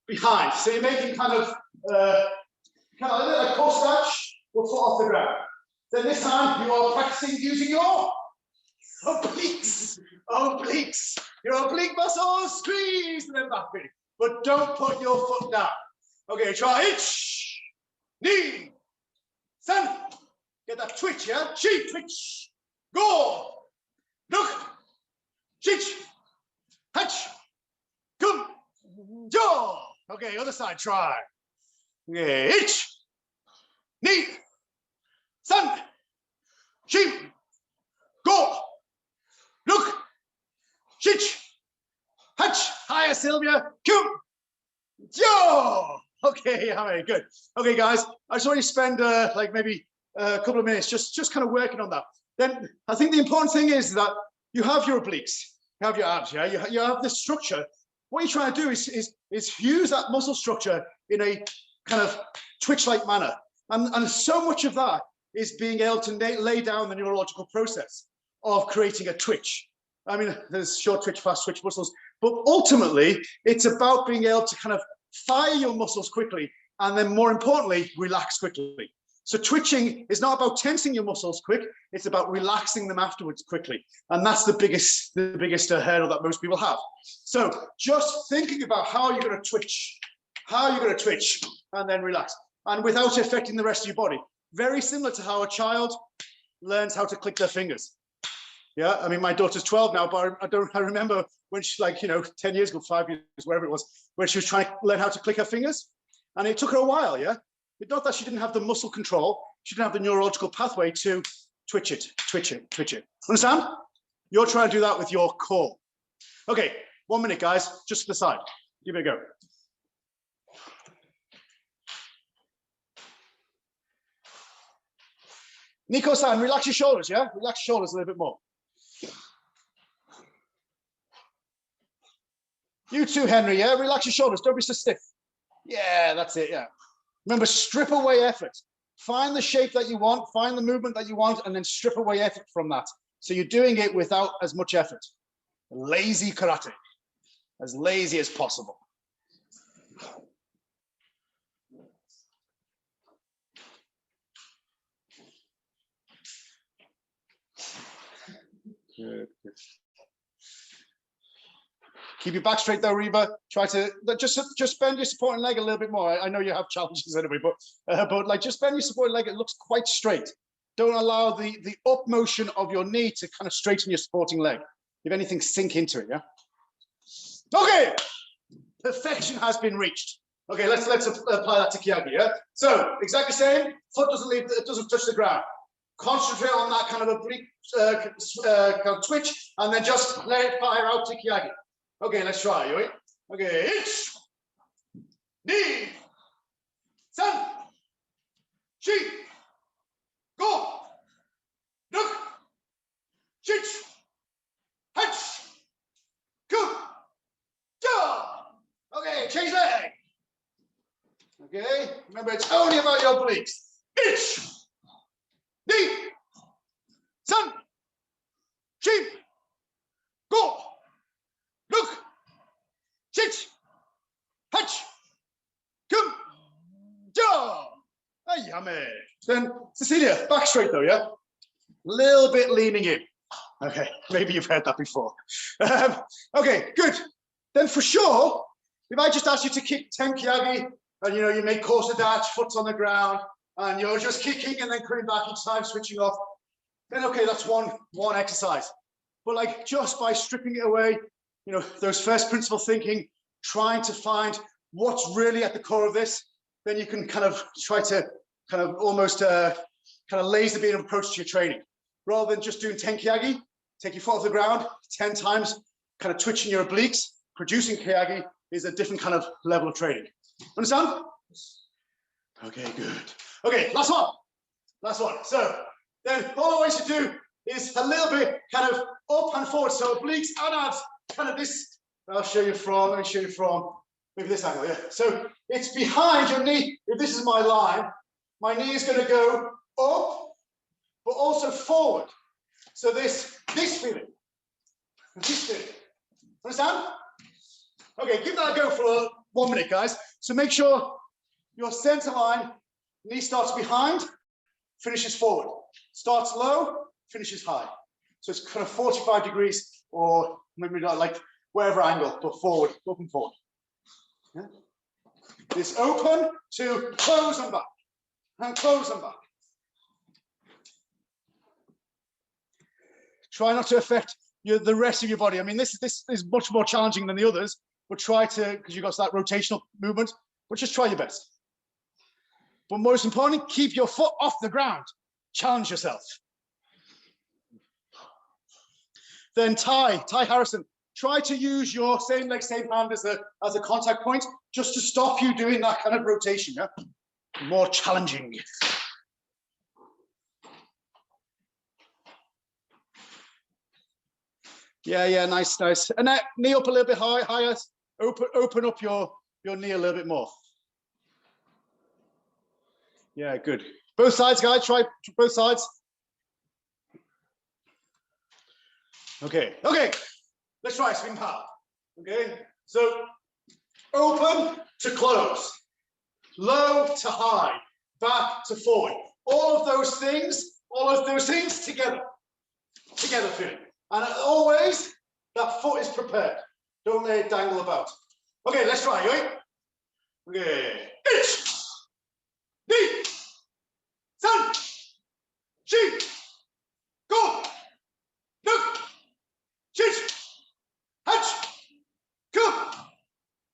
behind. So you're making kind of like post snatch, your foot off the ground. Then this time you are practicing using your obliques. Your oblique muscles, squeeze, and then back feet. But don't put your foot down. Okay, try ich, knee, san. Get that twitch, yeah? Chi, twitch, go, look, chich, hatch, come, jaw. Okay, other side, try. Okay, ich, knee, san, chi, go, look, chich, hatch, higher, Sylvia, come, jaw. Okay, all right, good. Okay, guys, I just want you to spend like maybe a couple of minutes just kind of working on that. Then I think the important thing is that you have your obliques, you have your abs, yeah, you have this structure. What you're trying to do is use that muscle structure in a kind of twitch-like manner, and so much of that is being able to lay down the neurological process of creating a twitch. I mean, there's short twitch, fast twitch muscles, but ultimately it's about being able to kind of fire your muscles quickly, and then more importantly, relax quickly. So twitching is not about tensing your muscles quick, it's about relaxing them afterwards quickly. And that's the biggest hurdle that most people have. So just thinking about how you're going to twitch, and then relax, and without affecting the rest of your body. Very similar to how a child learns how to click their fingers. Yeah, I mean, my daughter's 12 now, but I remember when she's like, 10 years ago, 5 years, whatever it was, when she was trying to learn how to click her fingers. And it took her a while, yeah? It's not that she didn't have the muscle control, she didn't have the neurological pathway to twitch it. Understand? You're trying to do that with your core. Okay, 1 minute, guys, just to the side. Give it a go. Nico-san, relax your shoulders, yeah? Relax your shoulders a little bit more. You too, Henry, yeah? Relax your shoulders, don't be so stiff. Yeah, that's it, yeah. Remember, strip away effort. Find the shape that you want, find the movement that you want, and then strip away effort from that. So you're doing it without as much effort. Lazy karate, as lazy as possible. Good. Keep your back straight though, Reba. Try to just bend your supporting leg a little bit more. I know you have challenges anyway, but like just bend your supporting leg. It looks quite straight. Don't allow the up motion of your knee to kind of straighten your supporting leg. If anything, sink into it. Yeah. Okay. Perfection has been reached. Okay, let's apply that to Kihage. Yeah. So exactly the same. Foot doesn't touch the ground. Concentrate on that kind of oblique kind of twitch, and then just let it fire out to Kihage. Okay, let's try. You ready? Okay, ich, ni, san, shi, go, look, chich, hatch, go, ja. Okay, change leg. Okay, remember it's only about your obliques. Ich, ni, san, shi, go. Look, chich, hatch, come, jaw. Yummy. Then Cecilia, back straight though, yeah? Little bit leaning in. Okay, maybe you've heard that before. Okay, good. Then for sure, if I just ask you to kick 10 Kihage, and you make course dash, foot's on the ground, and you're just kicking and then coming back each time, switching off, then okay, that's one exercise. But like just by stripping it away, those first principle thinking, trying to find what's really at the core of this, then you can kind of try to kind of almost kind of laser beam approach to your training. Rather than just doing 10 Kihage, take your foot off the ground 10 times, kind of twitching your obliques, producing Kihage is a different kind of level of training. Understand? Okay, good. Okay, last one. So then all I want you to do is a little bit kind of up and forward. So obliques and abs. Kind of this, let me show you from maybe this angle, yeah. So it's behind your knee. If this is my line, my knee is going to go up, but also forward. So this feeling, understand? Okay, give that a go for 1 minute, guys. So make sure your center line, knee starts behind, finishes forward. Starts low, finishes high. So it's kind of 45 degrees or maybe not like wherever angle, but forward, up and forward. Yeah. This open to close and back, and close and back. Try not to affect the rest of your body. I mean, this is much more challenging than the others, but try to, because you've got that rotational movement, but just try your best. But most importantly, keep your foot off the ground. Challenge yourself. Then Ty Harrison, try to use your same leg, same hand as a contact point, just to stop you doing that kind of rotation. Yeah, more challenging. Yeah, nice. And that knee up a little bit higher. Open up your knee a little bit more. Yeah, good. Both sides, guys. Try both sides. Okay, okay. Let's try spin power. Okay, so open to close, low to high, back to forward. All of those things together, feeling. And always that foot is prepared. Don't let it dangle about. Okay, let's try, right? Okay. Ich, ni, san, shi, go, look, shit, hatch, go,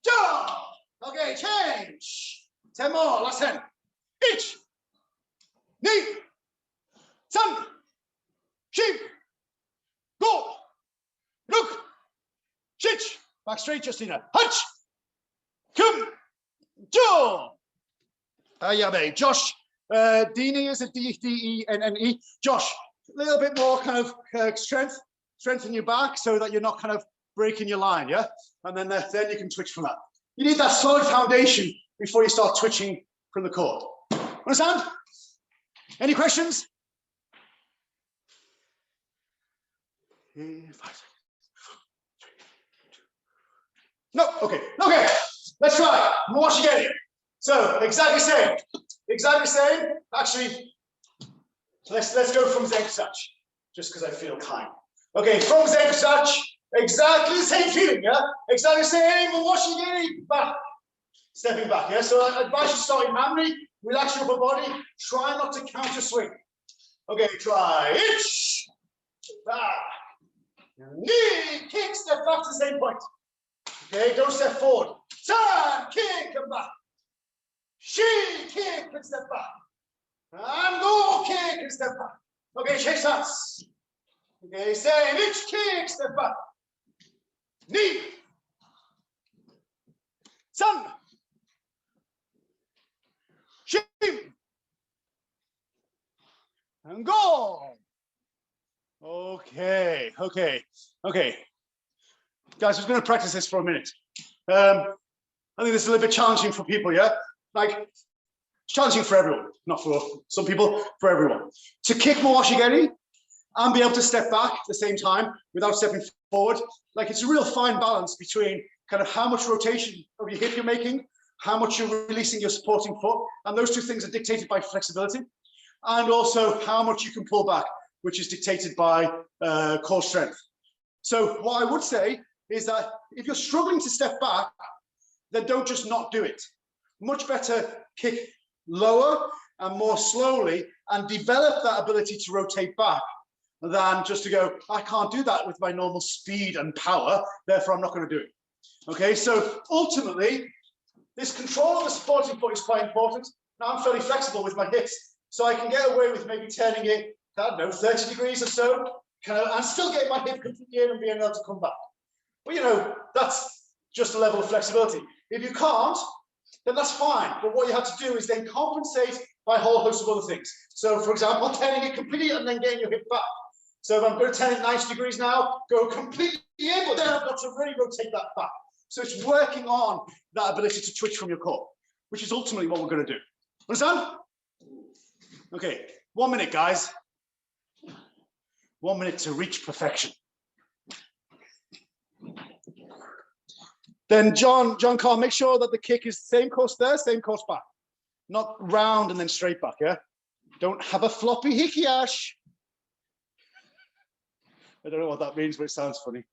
jump. Okay, change. 10 more, last 10. Ich, ni, san, shi, go, look, shit. Back straight, Justina. Hatch, come, jump. Ayabe, Josh. Dini is a D-E-N-N-E. Josh, a little bit more kind of strengthen your back so that you're not kind of breaking your line, yeah? And then you can twitch from that. You need that solid foundation before you start twitching from the cord. Understand? Any questions? 5 seconds. No, okay, okay. Let's try. Wash again. So exactly same. Actually, let's go from Zenkusach, just because I feel kind. Okay, from Zenkusach, exactly the same feeling, yeah? Exactly the same, but washing again, back. Stepping back, yeah? So I advise you starting hammy, relax your upper body, try not to counter swing. Okay, try itch, back, knee, kick, step back to the same point. Okay, don't step forward. Turn, kick, come back. She, kick, and step back. And go, kick, and step back. Okay, chase hands. Okay, same, each kick, step back. Knee. Sun. Shim. And go. Okay. Guys, I'm going to practice this for a minute. I think this is a little bit challenging for people, yeah? Like, it's challenging for everyone, not for some people, for everyone. To kick Mawashigeri and be able to step back at the same time without stepping forward, like it's a real fine balance between kind of how much rotation of your hip you're making, how much you're releasing your supporting foot, and those two things are dictated by flexibility, and also how much you can pull back, which is dictated by core strength. So what I would say is that if you're struggling to step back, then don't just not do it. Much better kick lower and more slowly and develop that ability to rotate back than just to go, I can't do that with my normal speed and power, therefore I'm not going to do it. Okay, so ultimately, this control of the supporting foot is quite important. Now I'm fairly flexible with my hips, so I can get away with maybe turning it, I don't know, 30 degrees or so, and still get my hip completely in and being able to come back. But you know, that's just a level of flexibility. If you can't, then that's fine. But what you have to do is then compensate by a whole host of other things. So for example, turning it completely and then getting your hip back. So if I'm going to turn it 90 degrees now, go completely in, but then I've got to really rotate that back. So it's working on that ability to twitch from your core, which is ultimately what we're going to do. Understand? Okay, 1 minute, guys. 1 minute to reach perfection. Then John Carl, make sure that the kick is same course there, same course back. Not round and then straight back, yeah? Don't have a floppy hikiash. I don't know what that means, but it sounds funny.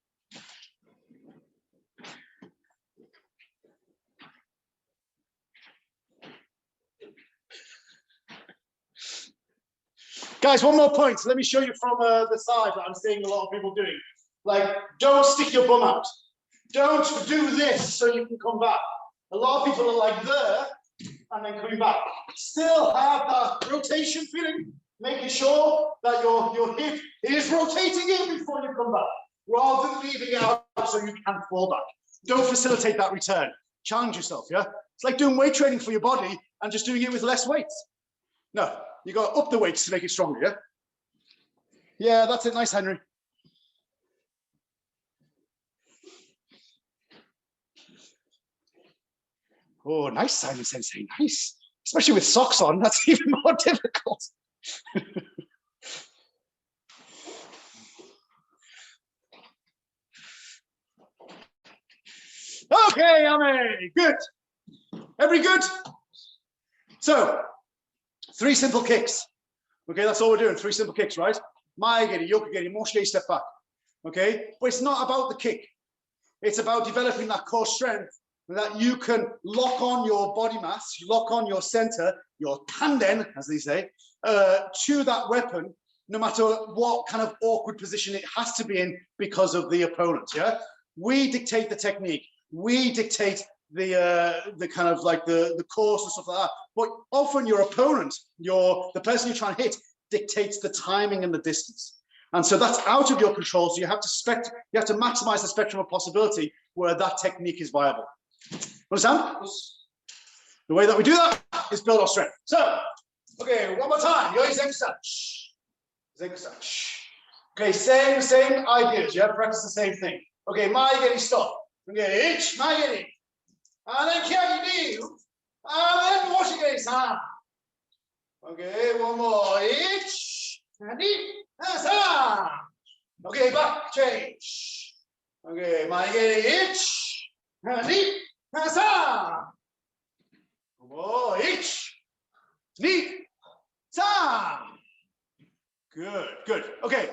Guys, one more point. Let me show you from the side that I'm seeing a lot of people doing. Like, don't stick your bum out. Don't do this so you can come back. A lot of people are like there and then coming back. Still have that rotation feeling, making sure that your hip is rotating in before you come back, rather than leaving it out so you can fall back. Don't facilitate that return. Challenge yourself, yeah? It's like doing weight training for your body and just doing it with less weights. No, you got to up the weights to make it stronger, yeah? Yeah, that's it. Nice, Henry. Oh, nice, Simon Sensei, nice. Especially with socks on, that's even more difficult. Okay, Yummy. Good. Every good? So, 3 simple kicks. Okay, that's all we're doing. 3 simple kicks, right? Maegeri, yokogeri, moshigeri, step back. Okay, but it's not about the kick. It's about developing that core strength that you can lock on your body mass, lock on your center, your tanden, as they say, to that weapon, no matter what kind of awkward position it has to be in because of the opponent. Yeah, we dictate the technique. We dictate the kind of like the course and stuff like that. But often your opponent, the person you're trying to hit, dictates the timing and the distance. And so that's out of your control. So you have to maximize the spectrum of possibility where that technique is viable. Understand? The way that we do that is build our strength. So, okay, one more time. Yoi zenkusachi. Zenkusachi. Okay, same ideas. You have to practice the same thing. Okay, maegeri stop. Okay, ich, maegeri. And then kyagi ni. And then moshigeri san. Okay, one more. Ich, and sa. Okay, back, change. Okay, maegeri, ich, and sa. Oh, ich, ni, sa. Good. Okay,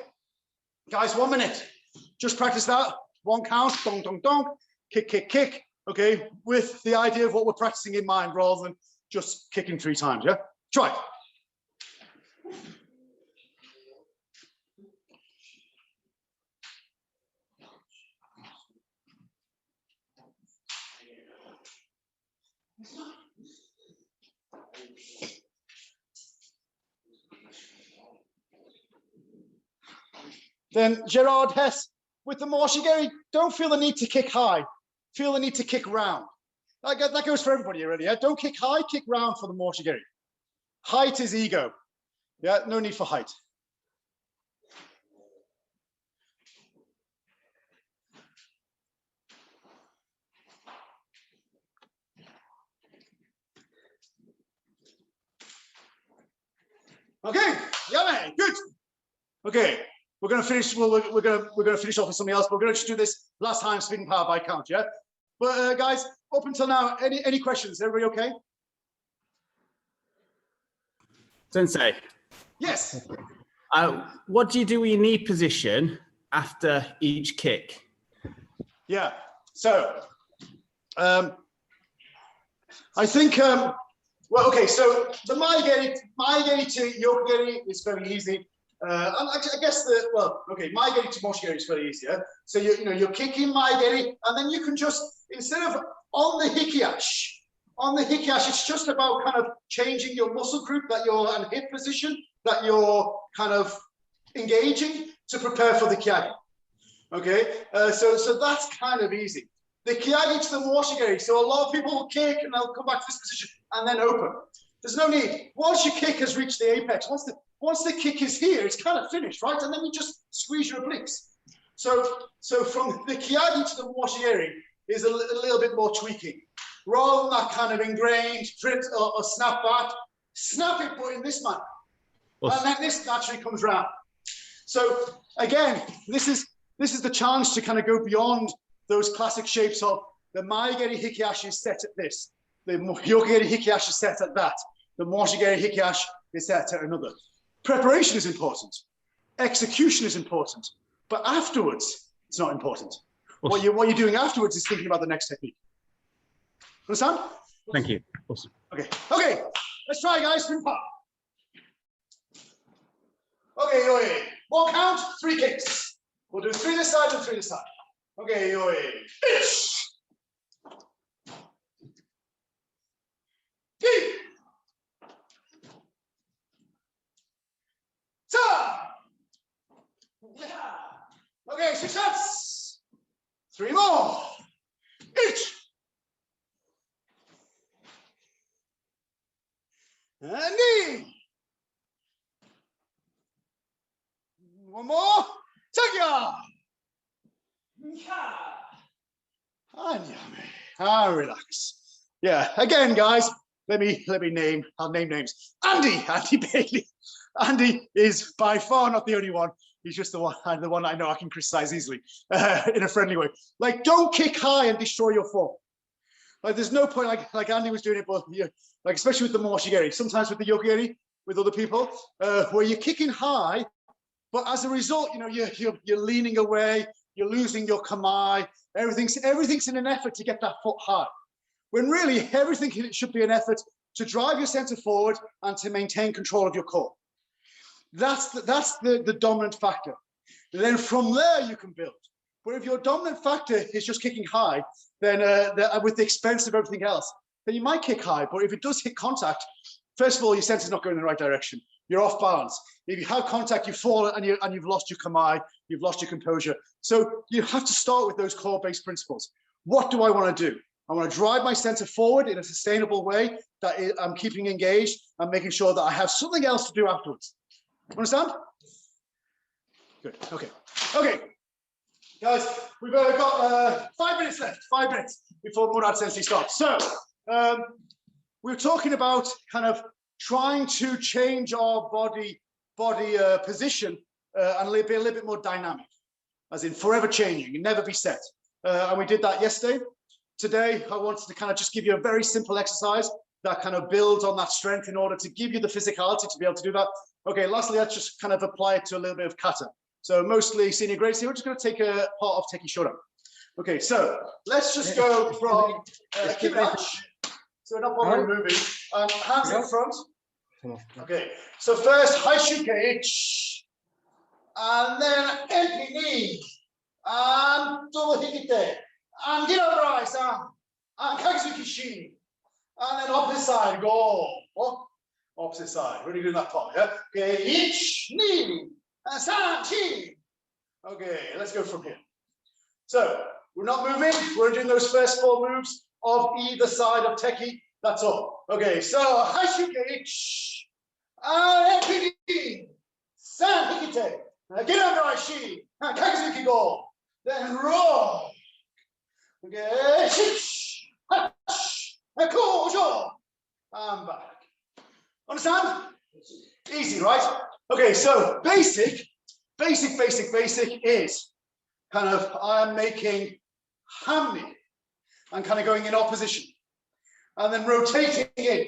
guys, 1 minute. Just practice that. 1 count, dong, dong, dong. Kick. Okay, with the idea of what we're practicing in mind rather than just kicking 3 times, yeah? Try. Then Gerard Hess, with the moshigeri, don't feel the need to kick high. Feel the need to kick round. That goes for everybody already. Yeah? Don't kick high, kick round for the moshigeri. Height is ego. Yeah, no need for height. Okay, yummy, good. Okay, we're gonna finish. Well, we're gonna finish off with something else. But we're gonna just do this last time, spinning power by count. Yeah. But guys, up until now, any questions? Everybody okay? Sensei. Yes. What do you do with your knee position after each kick? Yeah. So, I think. Well, okay. So the maegeri to yokogeri is very easy. I guess maegeri to moshigeri is very easy. Yeah? So you're kicking maegeri, and then you can just, instead of on the hikiash, it's just about kind of changing your muscle group and hip position that you're kind of engaging to prepare for the kyagi. Okay, so that's kind of easy. The kyagi to the moshigeri. So a lot of people will kick and they'll come back to this position and then open. There's no need. Once your kick has reached the apex, once the kick is here, it's kind of finished, right? And then you just squeeze your obliques. So from the kyagi to the moshigeri is a little bit more tweaking. Rather than that kind of ingrained print or snap back, snap it, but in this manner. And then this naturally comes round. So again, this is the chance to kind of go beyond those classic shapes of the maegeri hikiashi is set at this, the yokogeri hikiashi is set at that, the moshigeri hikiashi is set at another. Preparation is important. Execution is important. But afterwards, it's not important. What you're doing afterwards is thinking about the next technique. Understand? Thank you. Awesome. Okay, let's try, guys. Spin pop. Okay, 1 count, 3 kicks. We'll do 3 this side and 3 this side. Okay, itch. Kick. Okay, 6 shots. 3 more. Itch. And knee. 1 more. Take ya. And yummy. Relax. Yeah. Again, guys. Let me name. I'll name names. Andy Bailey. Andy is by far not the only one. He's just the one I know I can criticize easily in a friendly way. Like, don't kick high and destroy your form. Like there's no point like Andy was doing it, but yeah, like especially with the moshigeri, sometimes with the yokigeri with other people, where you're kicking high, but as a result, you know, you're leaning away, you're losing your kamae, everything's in an effort to get that foot high. When really everything should be an effort to drive your center forward and to maintain control of your core. That's the dominant factor. And then from there you can build. But if your dominant factor is just kicking high, then with the expense of everything else, then you might kick high. But if it does hit contact, first of all, your sensor's not going in the right direction. You're off balance. If you have contact, you fall and you've lost your kamae, you've lost your composure. So you have to start with those core-based principles. What do I want to do? I want to drive my sensor forward in a sustainable way that I'm keeping engaged and making sure that I have something else to do afterwards. Understand? Good. Okay. Okay. Guys, we've got 5 minutes left. 5 minutes before Murad Sensei starts. So we're talking about kind of trying to change our body position and be a little bit more dynamic, as in forever changing and never be set. And we did that yesterday. Today, I wanted to kind of just give you a very simple exercise that kind of builds on that strength in order to give you the physicality to be able to do that. Okay, lastly, let's just kind of apply it to a little bit of kata. So mostly senior grades here, we're just going to take a part of Teki Shotokan. Okay, so let's just go from Kibachi. So we're not bothering moving. Hands in front. Okay, so first Haishuke, and then empty knee, and double hikite, and get up rise, and kakuzuki shi, and then opposite side, go. Opposite side, we're doing that part, yeah? Okay, ich, knee, and san, chi. Okay, let's go from here. So, we're not moving, we're doing those first 4 moves of either side of Teki, that's all. Okay, so, Haishuke, ich, and empty, san, hikite, get up rise, shi, and kakuzuki go. Then roll. Okay, shish, hash, and kojo, and back. Understand? Easy, right? Okay, so basic is kind of I am making hammy and kind of going in opposition and then rotating in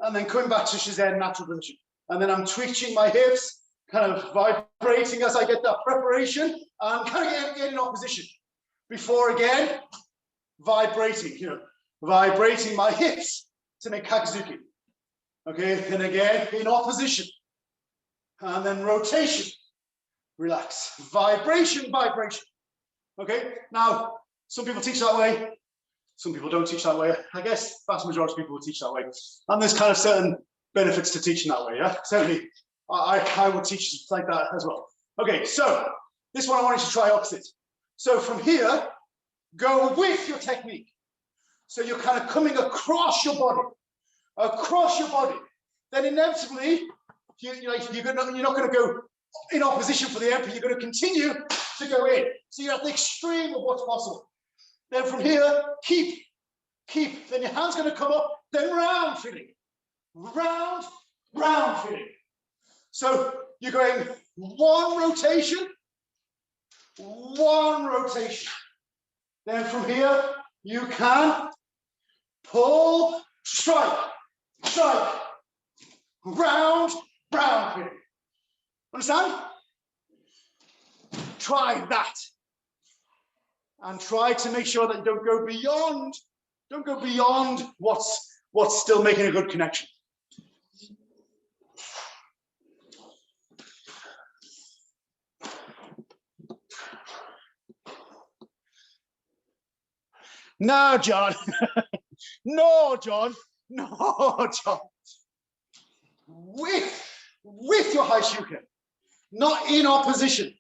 and then coming back to Shizen natural position. And then I'm twitching my hips, kind of vibrating as I get that preparation and kind of getting in opposition. Before again, vibrating, vibrating my hips to make kakuzuki. Okay, then again in opposition. And then rotation, relax, vibration, vibration. Okay, now some people teach that way, some people don't teach that way. I guess vast majority of people will teach that way. And there's kind of certain benefits to teaching that way, yeah? Certainly, I would teach like that as well. Okay, so this one I want you to try opposite. So from here, go with your technique. So you're kind of coming across your body. Then inevitably, you're not going to go in opposition for the emperor. You're going to continue to go in. So you're at the extreme of what's possible. Then from here, keep. Then your hand's going to come up, then round feeling. Round feeling. So you're going one rotation. Then from here, you can pull, strike, round feeling. Understand? Try that. And try to make sure that you don't go beyond what's still making a good connection. No, John. No, John. With your Haishuken, not in opposition.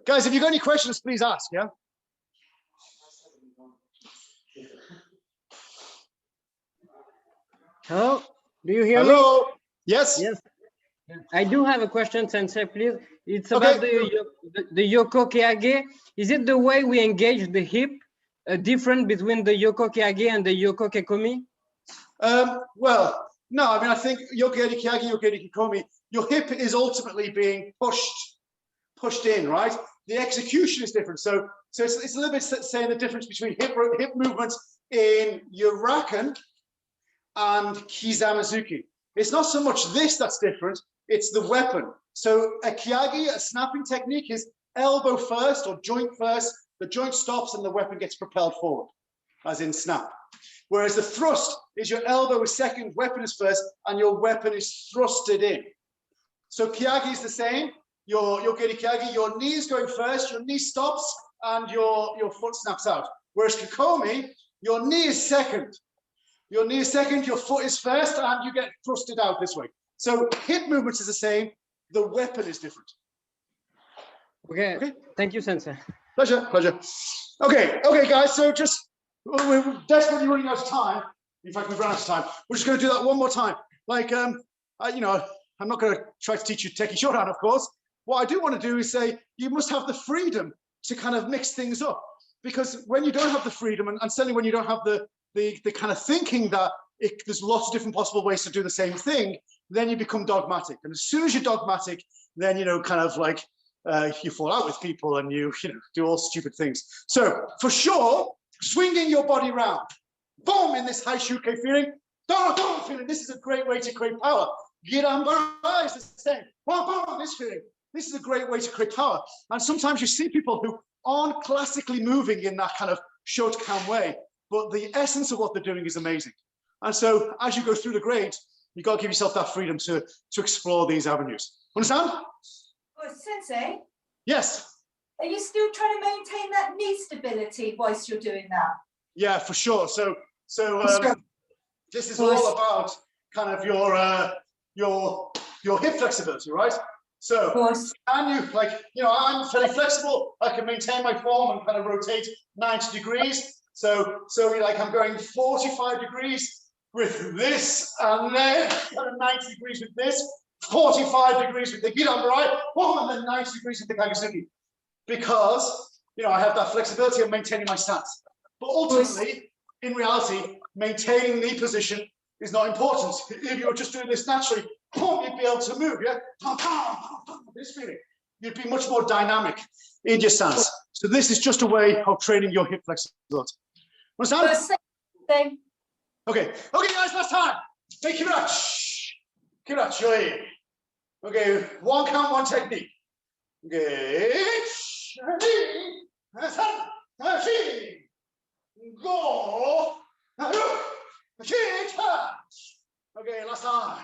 Guys, if you've got any questions, please ask, yeah? Hello, do you hear Hello? me? Yes? Yes. I do have a question, Sensei, please. It's about the Yoko Keage. Is it the way we engage the hip different between the Yokokyage and the Yokokekomi? Well, no, I mean, I think Yoke-eri Kyage, Yoke-eri Kikomi, your hip is ultimately being pushed in, right? The execution is different. So it's a little bit saying the difference between hip movements in Yurakan and Kizamazuki. It's not so much this that's different, it's the weapon. So a Kyage, a snapping technique, is elbow first or joint first, the joint stops and the weapon gets propelled forward, as in snap. Whereas the thrust is your elbow is second, weapon is first, and your weapon is thrusted in. So Kyage is the same. Your Yoke-eri Kyage, your knee is going first, your knee stops, and your foot snaps out. Whereas Kikomi, your knee is second. Your knee is second, your foot is first, and you get thrusted out this way. So hip movements is the same, the weapon is different. Okay. Thank you, Sensei. Pleasure. Okay, guys, so we're desperately running out of time. In fact, we've run out of time. We're just going to do that one more time. Like, I'm not going to try to teach you Teki Shodan, of course. What I do want to do is say you must have the freedom to kind of mix things up. Because when you don't have the freedom, and certainly when you don't have the kind of thinking that there's lots of different possible ways to do the same thing, then you become dogmatic. And as soon as you're dogmatic, then, kind of like you fall out with people and you do all stupid things. So for sure, swinging your body round, boom, in this high shuke feeling, don't feeling. This is a great way to create power. Girambara is the same. Boom, this feeling. This is a great way to create power. And sometimes you see people who aren't classically moving in that kind of Shotokan way, but the essence of what they're doing is amazing. And so as you go through the grades, you've got to give yourself that freedom to explore these avenues. Understand? Oh, Sensei, Yes. are you still trying to maintain that knee stability whilst you're doing that? Yeah, for sure. So this is all about kind of your hip flexibility, right? So can you, I'm fairly flexible. I can maintain my form and kind of rotate 90 degrees. So like I'm going 45 degrees with this, and then kind of 90 degrees with this, 45 degrees with the Girambarai, and then 90 degrees with the Kagasuki. Because, I have that flexibility of maintaining my stance. But ultimately, in reality, maintaining knee position is not important. If you were just doing this naturally, you'd be able to move, yeah? This feeling. You'd be much more dynamic in your stance. So this is just a way of training your hip flexibility. Understand? Okay, guys, last time. Take Kirachi. Okay, one count, one technique. Okay. Go. Okay, last time.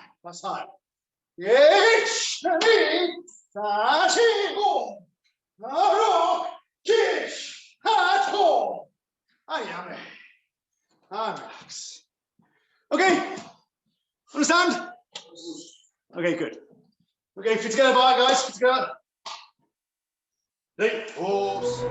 Relax. Okay, understand? Okay, good. Okay, fit together, bye guys, fit together. Pause.